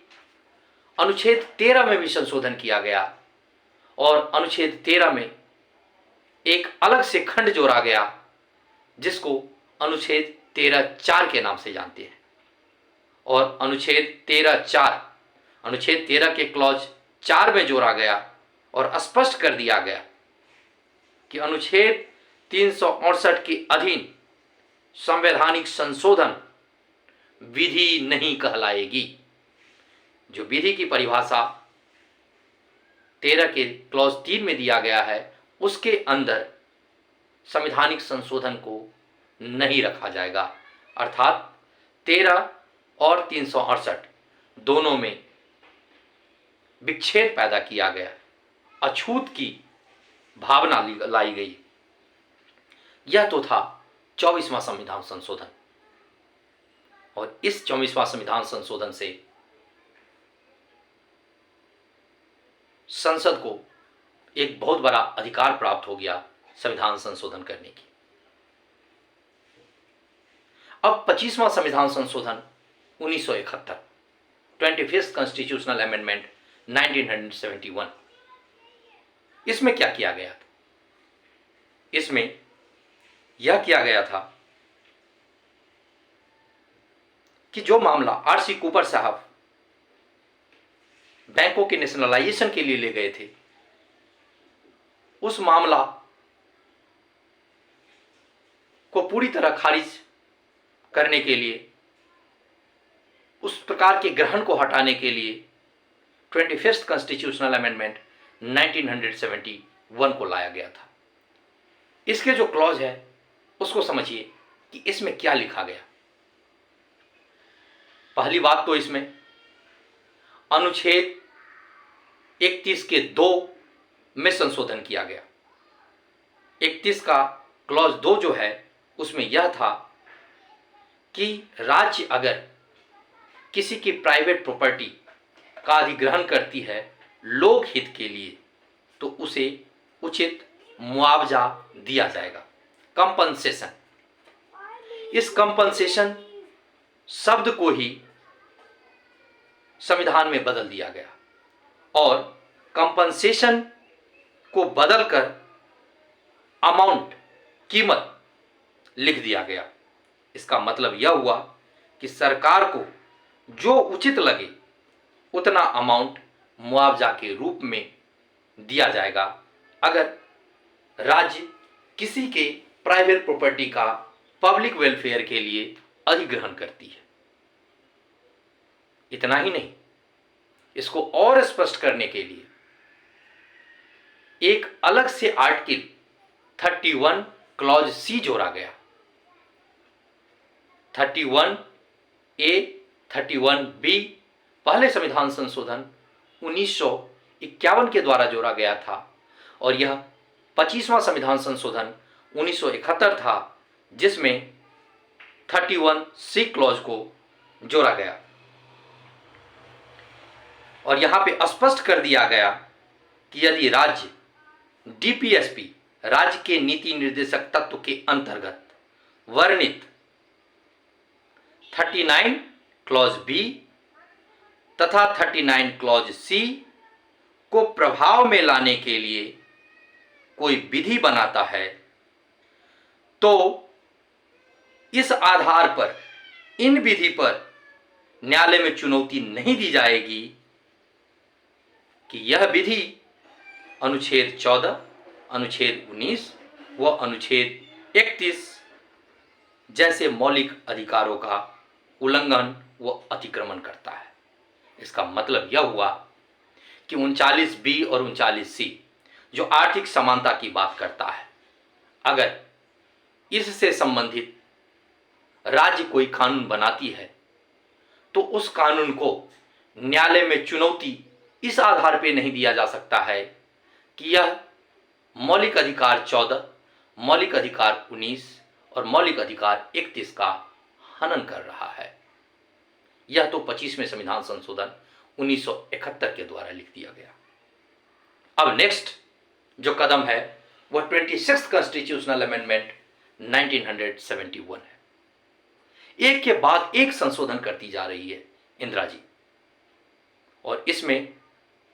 अनुच्छेद 13 में भी संशोधन किया गया और अनुच्छेद 13 में एक अलग से खंड जोड़ा गया जिसको अनुच्छेद 13(4) के नाम से जानते हैं। और अनुच्छेद 13 के क्लॉज 4 में जोड़ा गया और स्पष्ट कर दिया गया कि अनुच्छेद 368 के अधीन संवैधानिक संशोधन विधि नहीं कहलाएगी। जो विधि की परिभाषा 13 के क्लॉज 3 में दिया गया है उसके अंदर संवैधानिक संशोधन को नहीं रखा जाएगा। अर्थात 13 और 368 दोनों में विच्छेद पैदा किया गया, अछूत की भावना लाई गई। यह तो था 24वां संविधान संशोधन। और इस 24वां संविधान संशोधन से संसद को एक बहुत बड़ा अधिकार प्राप्त हो गया संविधान संशोधन करने की। अब 25वां संविधान संशोधन 1971, 25th कॉन्स्टिट्यूशनल अमेंडमेंट 1971, इसमें क्या किया गया था? इसमें यह किया गया था कि जो मामला आर.सी. कूपर साहब बैंकों के नेशनलाइजेशन के लिए ले गए थे, उस मामला को पूरी तरह खारिज करने के लिए, उस प्रकार के ग्रहण को हटाने के लिए 25th कॉन्स्टिट्यूशनल अमेंडमेंट 1971 को लाया गया था। इसके जो क्लॉज है उसको समझिए कि इसमें क्या लिखा गया। पहली बात तो इसमें अनुच्छेद 31 के 2 में संशोधन किया गया। 31 का क्लॉज 2 जो है उसमें यह था कि राज्य अगर किसी की प्राइवेट प्रॉपर्टी का अधिग्रहण करती है लोक हित के लिए तो उसे उचित मुआवजा दिया जाएगा, कंपनसेशन। इस कंपनसेशन शब्द को ही संविधान में बदल दिया गया और कंपनसेशन को बदलकर अमाउंट, कीमत लिख दिया गया। इसका मतलब यह हुआ कि सरकार को जो उचित लगे उतना अमाउंट मुआवजा के रूप में दिया जाएगा अगर राज्य किसी के प्राइवेट प्रॉपर्टी का पब्लिक वेलफेयर के लिए अधिग्रहण करती है। इतना ही नहीं, इसको और स्पष्ट करने के लिए एक अलग से आर्टिकल 31 क्लॉज सी जोड़ा गया। 31A, 31B पहले संविधान संशोधन 1951 के द्वारा जोड़ा गया था और यह 25वां संविधान संशोधन 1971 था जिसमें 31C क्लॉज को जोड़ा गया। और यहाँ पे स्पष्ट कर दिया गया कि यदि राज्य डीपीएसपी राज्य के नीति निर्देशक तत्व के अंतर्गत वर्णित 39 क्लॉज बी तथा 39 क्लॉज सी को प्रभाव में लाने के लिए कोई विधि बनाता है, तो इस आधार पर इन विधि पर न्यायालय में चुनौती नहीं दी जाएगी कि यह विधि अनुच्छेद 14, अनुच्छेद 19 व अनुच्छेद 31 जैसे मौलिक अधिकारों का उल्लंघन व अतिक्रमण करता है। इसका मतलब यह हुआ कि 39 बी और 39 सी जो आर्थिक समानता की बात करता है, अगर इससे संबंधित राज्य कोई कानून बनाती है तो उस कानून को न्यायालय में चुनौती इस आधार पर नहीं दिया जा सकता है कि यह मौलिक अधिकार 14, मौलिक अधिकार 19 और मौलिक अधिकार 31 का हनन कर रहा है। यह तो 25वें संविधान संशोधन 1971 के द्वारा लिख दिया गया। अब नेक्स्ट जो कदम है वह 26th कॉन्स्टिट्यूशनल अमेंडमेंट 1971 है। एक के बाद एक संशोधन करती जा रही है इंदिरा जी, और इसमें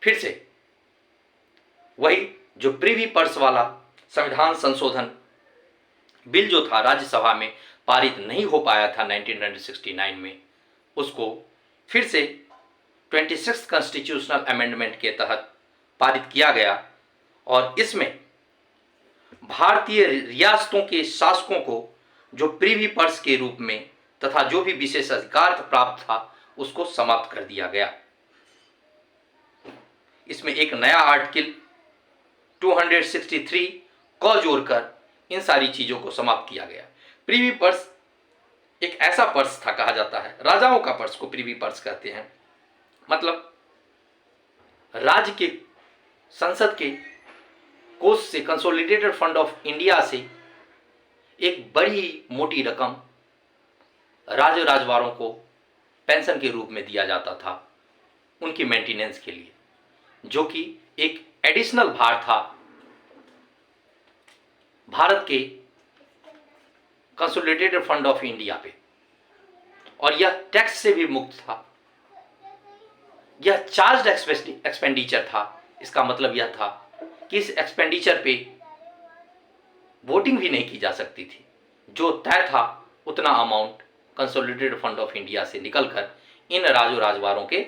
फिर से वही जो प्रीवी पर्स वाला संविधान संशोधन बिल जो था राज्यसभा में पारित नहीं हो पाया था 1969 में, उसको फिर से 26th कॉन्स्टिट्यूशनल अमेंडमेंट के तहत पारित किया गया, और इसमें भारतीय रियासतों के शासकों को जो प्रीवी पर्स के रूप में तथा जो भी विशेष अधिकार प्राप्त था उसको समाप्त कर दिया गया। इसमें एक नया आर्टिकल 263 को जोड़कर इन सारी चीजों को समाप्त किया गया। प्रीवी पर्स एक ऐसा पर्स था, कहा जाता है राजाओं का पर्स को प्रीवी पर्स कहते हैं, मतलब राज्य के संसद के कोष से, कंसोलिडेटेड फंड ऑफ इंडिया से एक बड़ी मोटी रकम राज राजवारों को पेंशन के रूप में दिया जाता था उनकी मेंटेनेंस के लिए, जो कि एक एडिशनल भार था भारत के कंसोलिडेटेड फंड ऑफ इंडिया पे, और यह टैक्स से भी मुक्त था। यह चार्ज्ड एक्सपेंडिचर था। इसका मतलब यह था कि इस एक्सपेंडिचर पे वोटिंग भी नहीं की जा सकती थी। जो तय था उतना amount consolidated fund of India से निकलकर इन राजो राजवारों के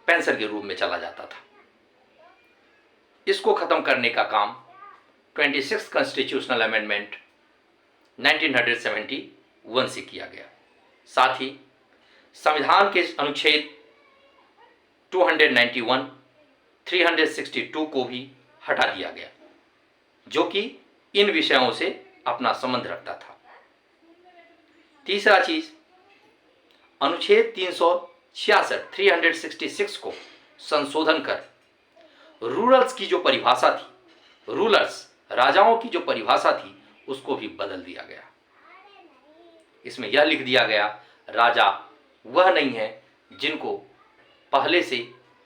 पेंशन के रूप में चला जाता था। इसको खत्म करने का काम 26th कॉन्स्टिट्यूशनल अमेंडमेंट 1971 से किया गया। साथ ही संविधान के अनुच्छेद 291, 362 को भी हटा दिया गया, जो कि इन विषयों से अपना संबंध रखता था। तीसरा चीज, अनुच्छेद 366 366 को संशोधन कर रूलर्स की जो परिभाषा थी, रूलर्स राजाओं की जो परिभाषा थी, उसको भी बदल दिया गया। इसमें यह लिख दिया गया, राजा वह नहीं है जिनको पहले से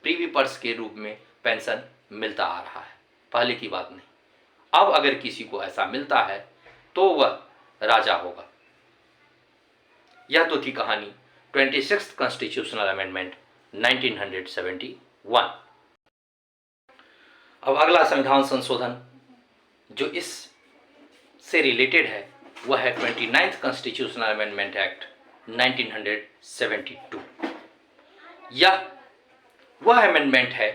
प्रीवी पर्स के रूप में पेंशन मिलता आ रहा है, पहले की बात नहीं। अब अगर किसी को ऐसा मिलता है तो वह राजा होगा। यह तो थी कहानी 26th कॉन्स्टिट्यूशनल अमेंडमेंट 1971। अब अगला संविधान संशोधन जो इस से रिलेटेड है वह है 29th कॉन्स्टिट्यूशनल अमेंडमेंट एक्ट 1972। यह वह अमेंडमेंट है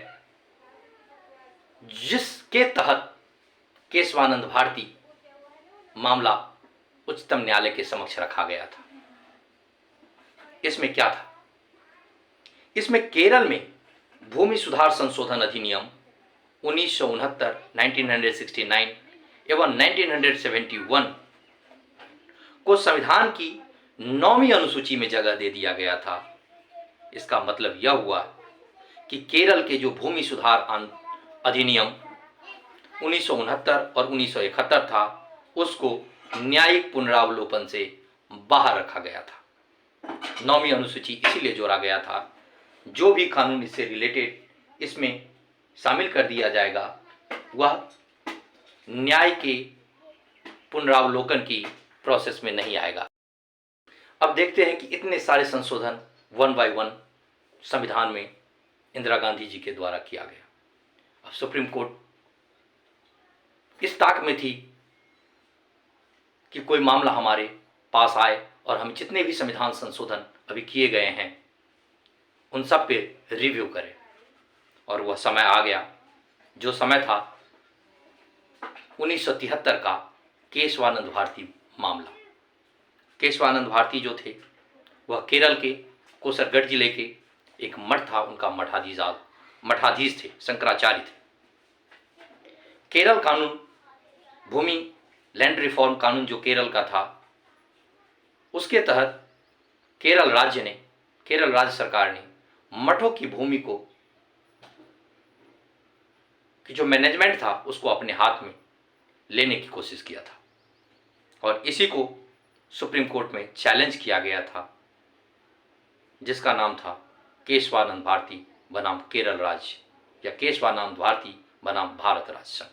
जिसके तहत केशवानंद भारती मामला उच्चतम न्यायालय के समक्ष रखा गया था। इसमें क्या था? इसमें केरल में भूमि सुधार संशोधन अधिनियम 1969, 1969 एवं 1971 को संविधान की 9वीं अनुसूची में जगह दे दिया गया था। इसका मतलब यह हुआ कि केरल के जो भूमि सुधार अधिनियम 1969 और 1971 था, उसको न्यायिक पुनरावलोकन से बाहर रखा गया था। 9वीं अनुसूची इसीलिए जोड़ा गया था जो भी कानून इससे रिलेटेड इसमें शामिल कर दिया जाएगा वह न्याय के पुनरावलोकन की प्रोसेस में नहीं आएगा। अब देखते हैं कि इतने सारे संशोधन वन बाय वन संविधान में इंदिरा गांधी जी के द्वारा किया गया। अब सुप्रीम कोर्ट इस ताक में थी कि कोई मामला हमारे पास आए और हम जितने भी संविधान संशोधन अभी किए गए हैं उन सब पे रिव्यू करें। और वह समय आ गया जो समय था 1973 का केशवानंद भारती मामला। केशवानंद भारती जो थे वह केरल के कोसरगढ़ जिले के एक मठ था, उनका मठाधीश थे, शंकराचार्य थे। केरल कानून, भूमि लैंड रिफॉर्म कानून जो केरल का था, उसके तहत केरल राज्य सरकार ने मठों की भूमि को कि जो मैनेजमेंट था उसको अपने हाथ में लेने की कोशिश किया था और इसी को सुप्रीम कोर्ट में चैलेंज किया गया था, जिसका नाम था केशवानंद भारती बनाम केरल राज्य या केशवानंद भारती बनाम भारत राज्य संघ।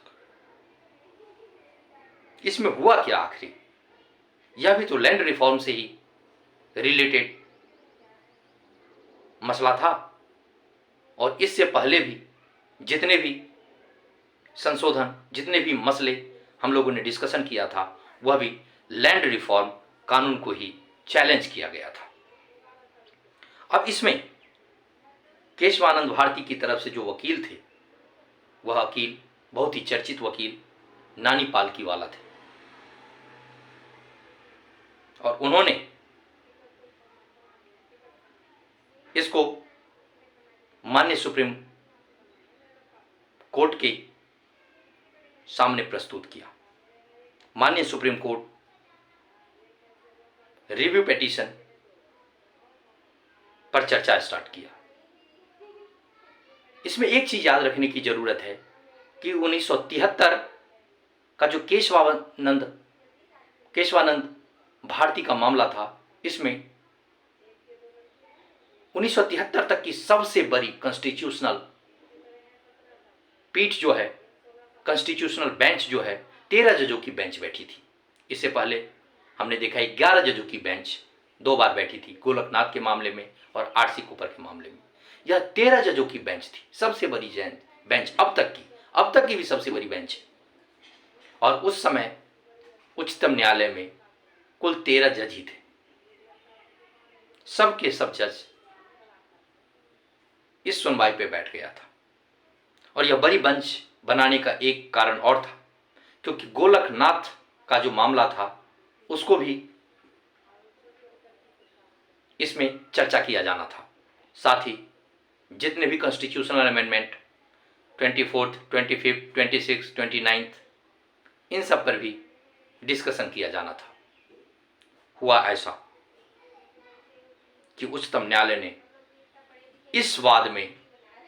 इसमें हुआ क्या आखिर? यह भी तो लैंड रिफॉर्म से ही रिलेटेड मसला था और इससे पहले भी जितने भी संशोधन, जितने भी मसले हम लोगों ने डिस्कशन किया था वह भी लैंड रिफॉर्म कानून को ही चैलेंज किया गया था। अब इसमें केशवानंद भारती की तरफ से जो वकील थे वह वकील बहुत ही चर्चित वकील नानी पालकीवाला थे और उन्होंने इसको माननीय सुप्रीम कोर्ट के सामने प्रस्तुत किया। माननीय सुप्रीम कोर्ट रिव्यू पिटीशन पर चर्चा स्टार्ट किया। इसमें एक चीज याद रखने की जरूरत है कि 1973 का जो केशवानंद भारती का मामला था, इसमें 1973 तक की सबसे बड़ी कॉन्स्टिट्यूशनल पीठ जो है, कॉन्स्टिट्यूशनल बेंच जो है, 13 जजों की बेंच बैठी थी। इससे पहले हमने देखा 11 जजों की बेंच 2 बार बैठी थी, गोलकनाथ के मामले में और आरसी कूपर के मामले में। यह 13 जजों की बेंच थी, सबसे बड़ी बेंच अब तक की भी सबसे बड़ी बेंच है। और उस समय उच्चतम न्यायालय में कुल 13 जज ही थे। सब के सब जज इस सुनवाई पे बैठ गया था और यह बड़ी बेंच बनाने का एक कारण और था क्योंकि गोलकनाथ का जो मामला था उसको भी इसमें चर्चा किया जाना था। साथ ही जितने भी constitutional amendment 24th, 25th, 26th, 29th इन सब पर भी डिस्कशन किया जाना था। हुआ ऐसा कि उच्चतम न्यायालय ने इस वाद में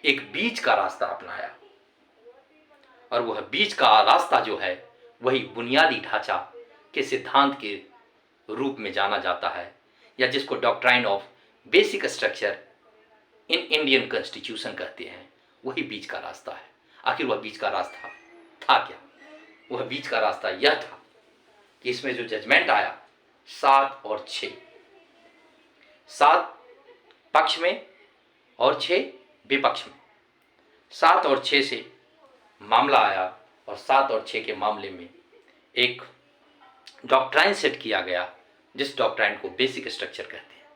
एक बीच का रास्ता अपनाया और वह बीच का रास्ता जो है वही बुनियादी ढांचा के सिद्धांत के रूप में जाना जाता है या जिसको doctrine of basic structure in Indian constitution कहते हैं, वही बीच का रास्ता है। आखिर वह बीच का रास्ता था क्या? वह बीच का रास्ता यह था कि इसमें जो जजमेंट आया 7 और 6, 7 पक्ष में और 6 विपक्ष में, 7 और 6 से मामला आया और 7 और 6 के मामले में एक डॉक्ट्राइन सेट किया गया जिस डॉक्ट्राइन को बेसिक स्ट्रक्चर कहते हैं।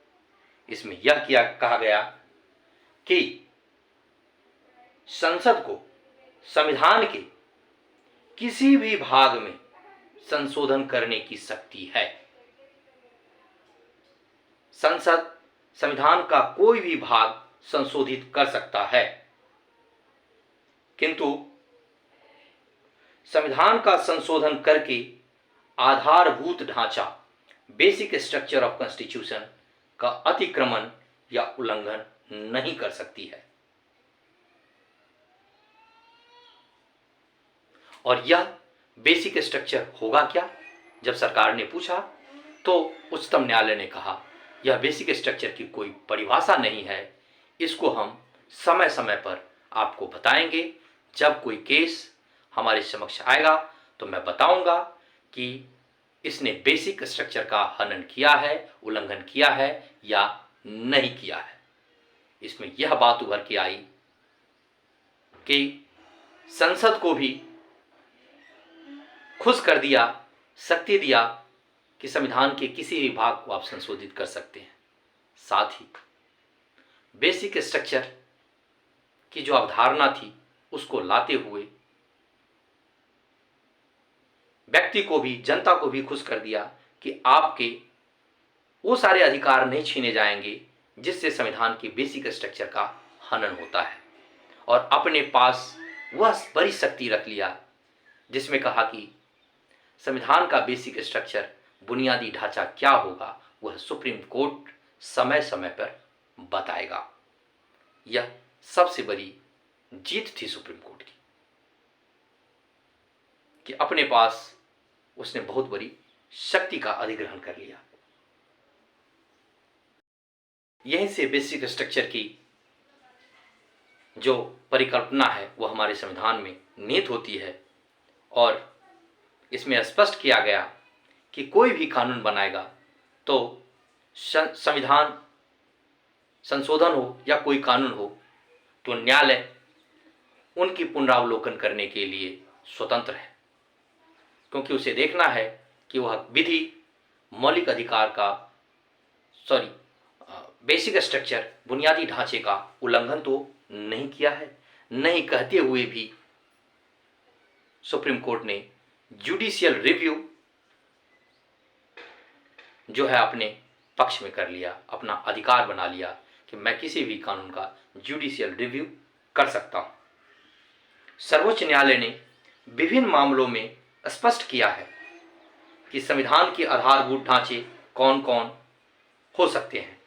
इसमें यह कहा गया कि संसद को संविधान के किसी भी भाग में संशोधन करने की शक्ति है। संसद संविधान का कोई भी भाग संशोधित कर सकता है, किंतु संविधान का संशोधन करके आधारभूत ढांचा बेसिक स्ट्रक्चर ऑफ कॉन्स्टिट्यूशन का अतिक्रमण या उल्लंघन नहीं कर सकती है। और यह बेसिक स्ट्रक्चर होगा क्या? जब सरकार ने पूछा तो उच्चतम न्यायालय ने कहा यह बेसिक स्ट्रक्चर की कोई परिभाषा नहीं है, इसको हम समय समय पर आपको बताएंगे। जब कोई केस हमारे समक्ष आएगा तो मैं बताऊंगा कि इसने बेसिक स्ट्रक्चर का हनन किया है, उल्लंघन किया है या नहीं किया है। इसमें यह बात उभर के आई कि संसद को भी खुश कर दिया, शक्ति दिया कि संविधान के किसी भी भाग को आप संशोधित कर सकते हैं। साथ ही बेसिक स्ट्रक्चर की जो अवधारणा थी उसको लाते हुए व्यक्ति को भी, जनता को भी खुश कर दिया कि आपके वो सारे अधिकार नहीं छीने जाएंगे जिससे संविधान के बेसिक स्ट्रक्चर का हनन होता है। और अपने पास वह बड़ी शक्ति रख लिया जिसमें कहा कि संविधान का बेसिक स्ट्रक्चर, बुनियादी ढांचा क्या होगा वह सुप्रीम कोर्ट समय समय पर बताएगा। यह सबसे बड़ी जीत थी सुप्रीम कोर्ट की कि अपने पास उसने बहुत बड़ी शक्ति का अधिग्रहण कर लिया। यहीं से बेसिक स्ट्रक्चर की जो परिकल्पना है वह हमारे संविधान में निहित होती है और इसमें स्पष्ट किया गया कि कोई भी कानून बनाएगा तो संविधान संशोधन हो या कोई कानून हो तो न्यायालय उनकी पुनरावलोकन करने के लिए स्वतंत्र है, क्योंकि उसे देखना है कि वह विधि मौलिक अधिकार का बेसिक स्ट्रक्चर, बुनियादी ढांचे का उल्लंघन तो नहीं किया है। नहीं कहते हुए भी सुप्रीम कोर्ट ने जुडिशियल रिव्यू जो है अपने पक्ष में कर लिया, अपना अधिकार बना लिया कि मैं किसी भी कानून का जुडिशियल रिव्यू कर सकता हूं। सर्वोच्च न्यायालय ने विभिन्न मामलों में स्पष्ट किया है कि संविधान के आधारभूत ढांचे कौन कौन हो सकते हैं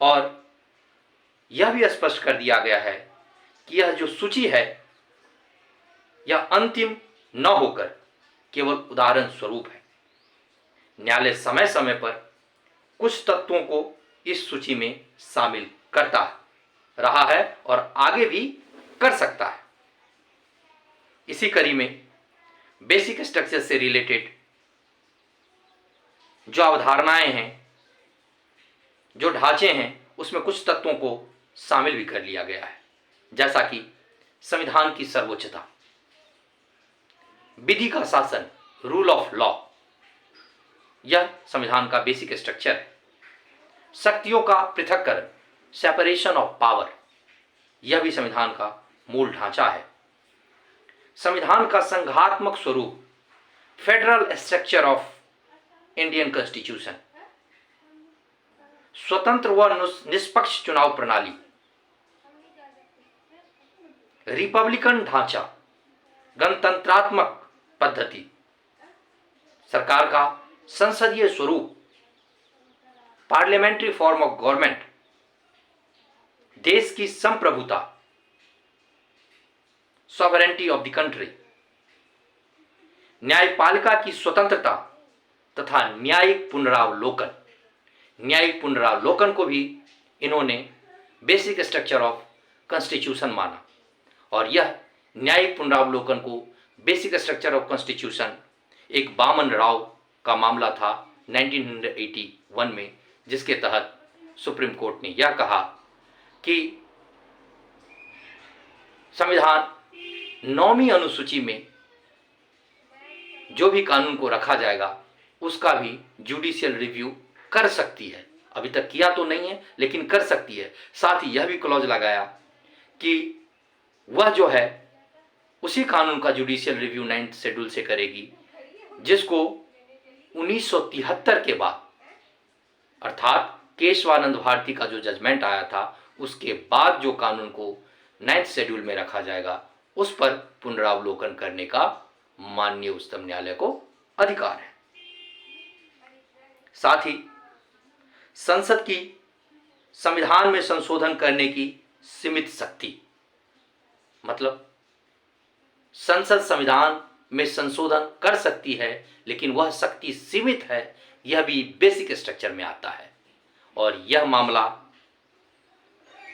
और यह भी स्पष्ट कर दिया गया है कि यह जो सूची है यह अंतिम न होकर केवल उदाहरण स्वरूप है। न्यायालय समय समय पर कुछ तत्वों को इस सूची में शामिल करता रहा है और आगे भी कर सकता है। इसी कड़ी में बेसिक स्ट्रक्चर से रिलेटेड जो अवधारणाएं हैं, जो ढांचे हैं, उसमें कुछ तत्वों को शामिल भी कर लिया गया है, जैसा कि संविधान की सर्वोच्चता, विधि का शासन, रूल ऑफ लॉ, यह संविधान का बेसिक स्ट्रक्चर है। शक्तियों का पृथक्करण, सेपरेशन ऑफ पावर, यह भी संविधान का मूल ढांचा है। संविधान का संघात्मक स्वरूप, federal structure of Indian constitution, स्वतंत्र व निष्पक्ष चुनाव प्रणाली, रिपब्लिकन ढांचा, गणतंत्रात्मक पद्धति, सरकार का संसदीय स्वरूप, पार्लियामेंट्री फॉर्म ऑफ गवर्नमेंट, देश की संप्रभुता, सॉवरेंटी ऑफ द कंट्री, न्यायपालिका की स्वतंत्रता तथा न्यायिक पुनरावलोकन। न्यायिक पुनरावलोकन को भी इन्होंने बेसिक स्ट्रक्चर ऑफ कॉन्स्टिट्यूशन माना और यह न्यायिक पुनरावलोकन को बेसिक स्ट्रक्चर ऑफ कॉन्स्टिट्यूशन एक वामन राव का मामला था 1981 में, जिसके तहत सुप्रीम कोर्ट ने यह कहा कि संविधान 9वीं अनुसूची में जो भी कानून को रखा जाएगा उसका भी जुडिशियल रिव्यू कर सकती है। अभी तक किया तो नहीं है लेकिन कर सकती है। साथ ही यह भी क्लॉज लगाया कि वह जो है उसी कानून का जुडिशियल रिव्यू 9th शेड्यूल से करेगी जिसको 1973 के बाद, अर्थात केशवानंद भारती का जो जजमेंट आया था उसके बाद जो कानून को 9th शेड्यूल में रखा जाएगा उस पर पुनरावलोकन करने का माननीय उच्चतम न्यायालय को अधिकार है। साथ ही संसद की संविधान में संशोधन करने की सीमित शक्ति, मतलब संसद संविधान में संशोधन कर सकती है लेकिन वह शक्ति सीमित है, यह भी बेसिक स्ट्रक्चर में आता है और यह मामला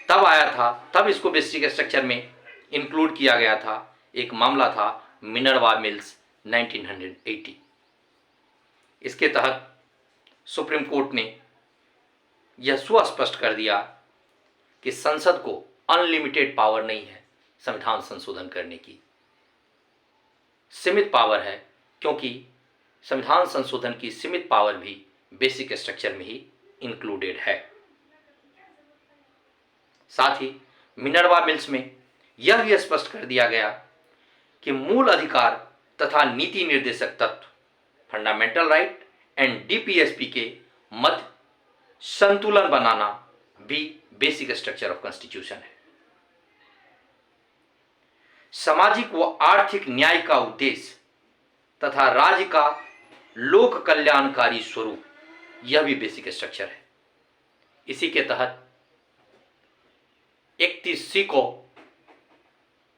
तब आया था, तब इसको बेसिक स्ट्रक्चर में इंक्लूड किया गया था। एक मामला था मिनर्वा मिल्स 1980। इसके तहत सुप्रीम कोर्ट ने यह सुस्पष्ट कर दिया कि संसद को अनलिमिटेड पावर नहीं है संविधान संशोधन करने की, सीमित पावर है, क्योंकि संविधान संशोधन की सीमित पावर भी बेसिक स्ट्रक्चर में ही इंक्लूडेड है। साथ ही मिनर्वा मिल्स में यह भी स्पष्ट कर दिया गया कि मूल अधिकार तथा नीति निर्देशक तत्व फंडामेंटल राइट एंड डीपीएसपी के मध्य संतुलन बनाना भी बेसिक स्ट्रक्चर ऑफ कॉन्स्टिट्यूशन है। सामाजिक व आर्थिक न्याय का उद्देश्य तथा राज्य का लोक कल्याणकारी स्वरूप, यह भी बेसिक स्ट्रक्चर है। इसी के तहत 31C को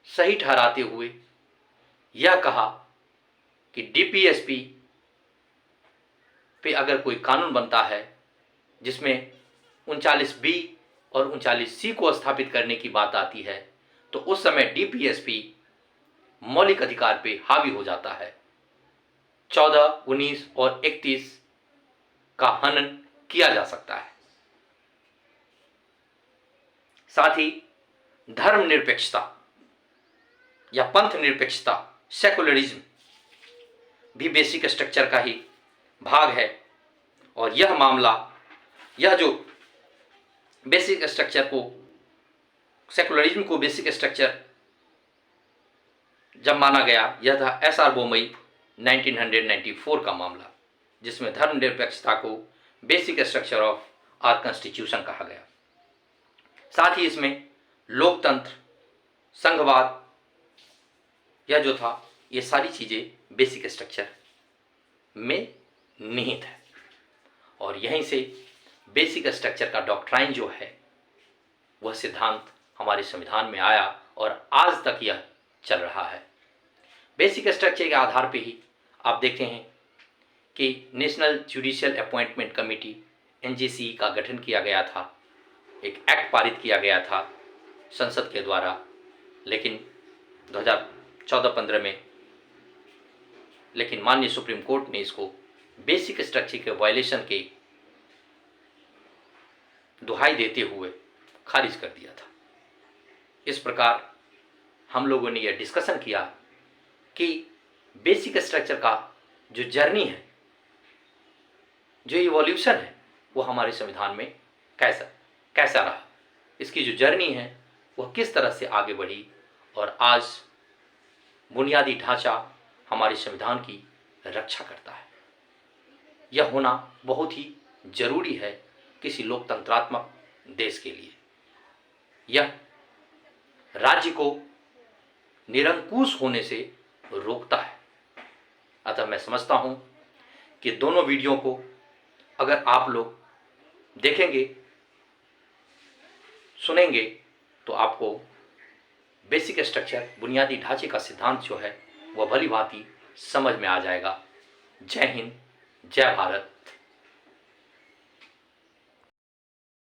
सही ठहराते हुए यह कहा कि डीपीएसपी पे अगर कोई कानून बनता है जिसमें 39B और 39C को स्थापित करने की बात आती है, तो उस समय डीपीएसपी मौलिक अधिकार पे हावी हो जाता है। 14, 19 और 31 का हनन किया जा सकता है। साथ ही धर्मनिरपेक्षता या पंथ निरपेक्षता, सेकुलरिज्म भी बेसिक स्ट्रक्चर का ही भाग है। और यह मामला, यह जो बेसिक स्ट्रक्चर को, सेकुलरिज्म को बेसिक स्ट्रक्चर जब माना गया, यह था SR बोमई 1994 का मामला, जिसमें धर्मनिरपेक्षता को basic structure of our constitution कहा गया। साथ ही इसमें लोकतंत्र, संघवाद, यह जो था, ये सारी चीजें बेसिक स्ट्रक्चर में निहित है। और यहीं से बेसिक स्ट्रक्चर का डॉक्ट्राइन जो है, वह सिद्धांत हमारे संविधान में आया और आज तक यह चल रहा है। बेसिक स्ट्रक्चर के आधार पर ही आप देखते हैं कि national judicial appointment committee NJC का गठन किया गया था, एक एक्ट पारित किया गया था संसद के द्वारा, लेकिन 2014-15 में, लेकिन माननीय सुप्रीम कोर्ट ने इसको बेसिक स्ट्रक्चर के वायलेशन के दुहाई देते हुए खारिज कर दिया था। इस प्रकार हम लोगों ने यह डिस्कशन किया कि बेसिक स्ट्रक्चर का जो जर्नी है, जो इवोल्यूशन है, वो हमारे संविधान में कैसा रहा, इसकी जो जर्नी है वह किस तरह से आगे बढ़ी, और आज बुनियादी ढांचा हमारे संविधान की रक्षा करता है। यह होना बहुत ही जरूरी है किसी लोकतंत्रात्मक देश के लिए। यह राज्य को निरंकुश होने से रोकता है। अतः मैं समझता हूं कि दोनों वीडियो को अगर आप लोग देखेंगे, सुनेंगे, तो आपको बेसिक स्ट्रक्चर, बुनियादी ढांचे का सिद्धांत जो है वह भली भांति समझ में आ जाएगा। जय हिंद, जय भारत।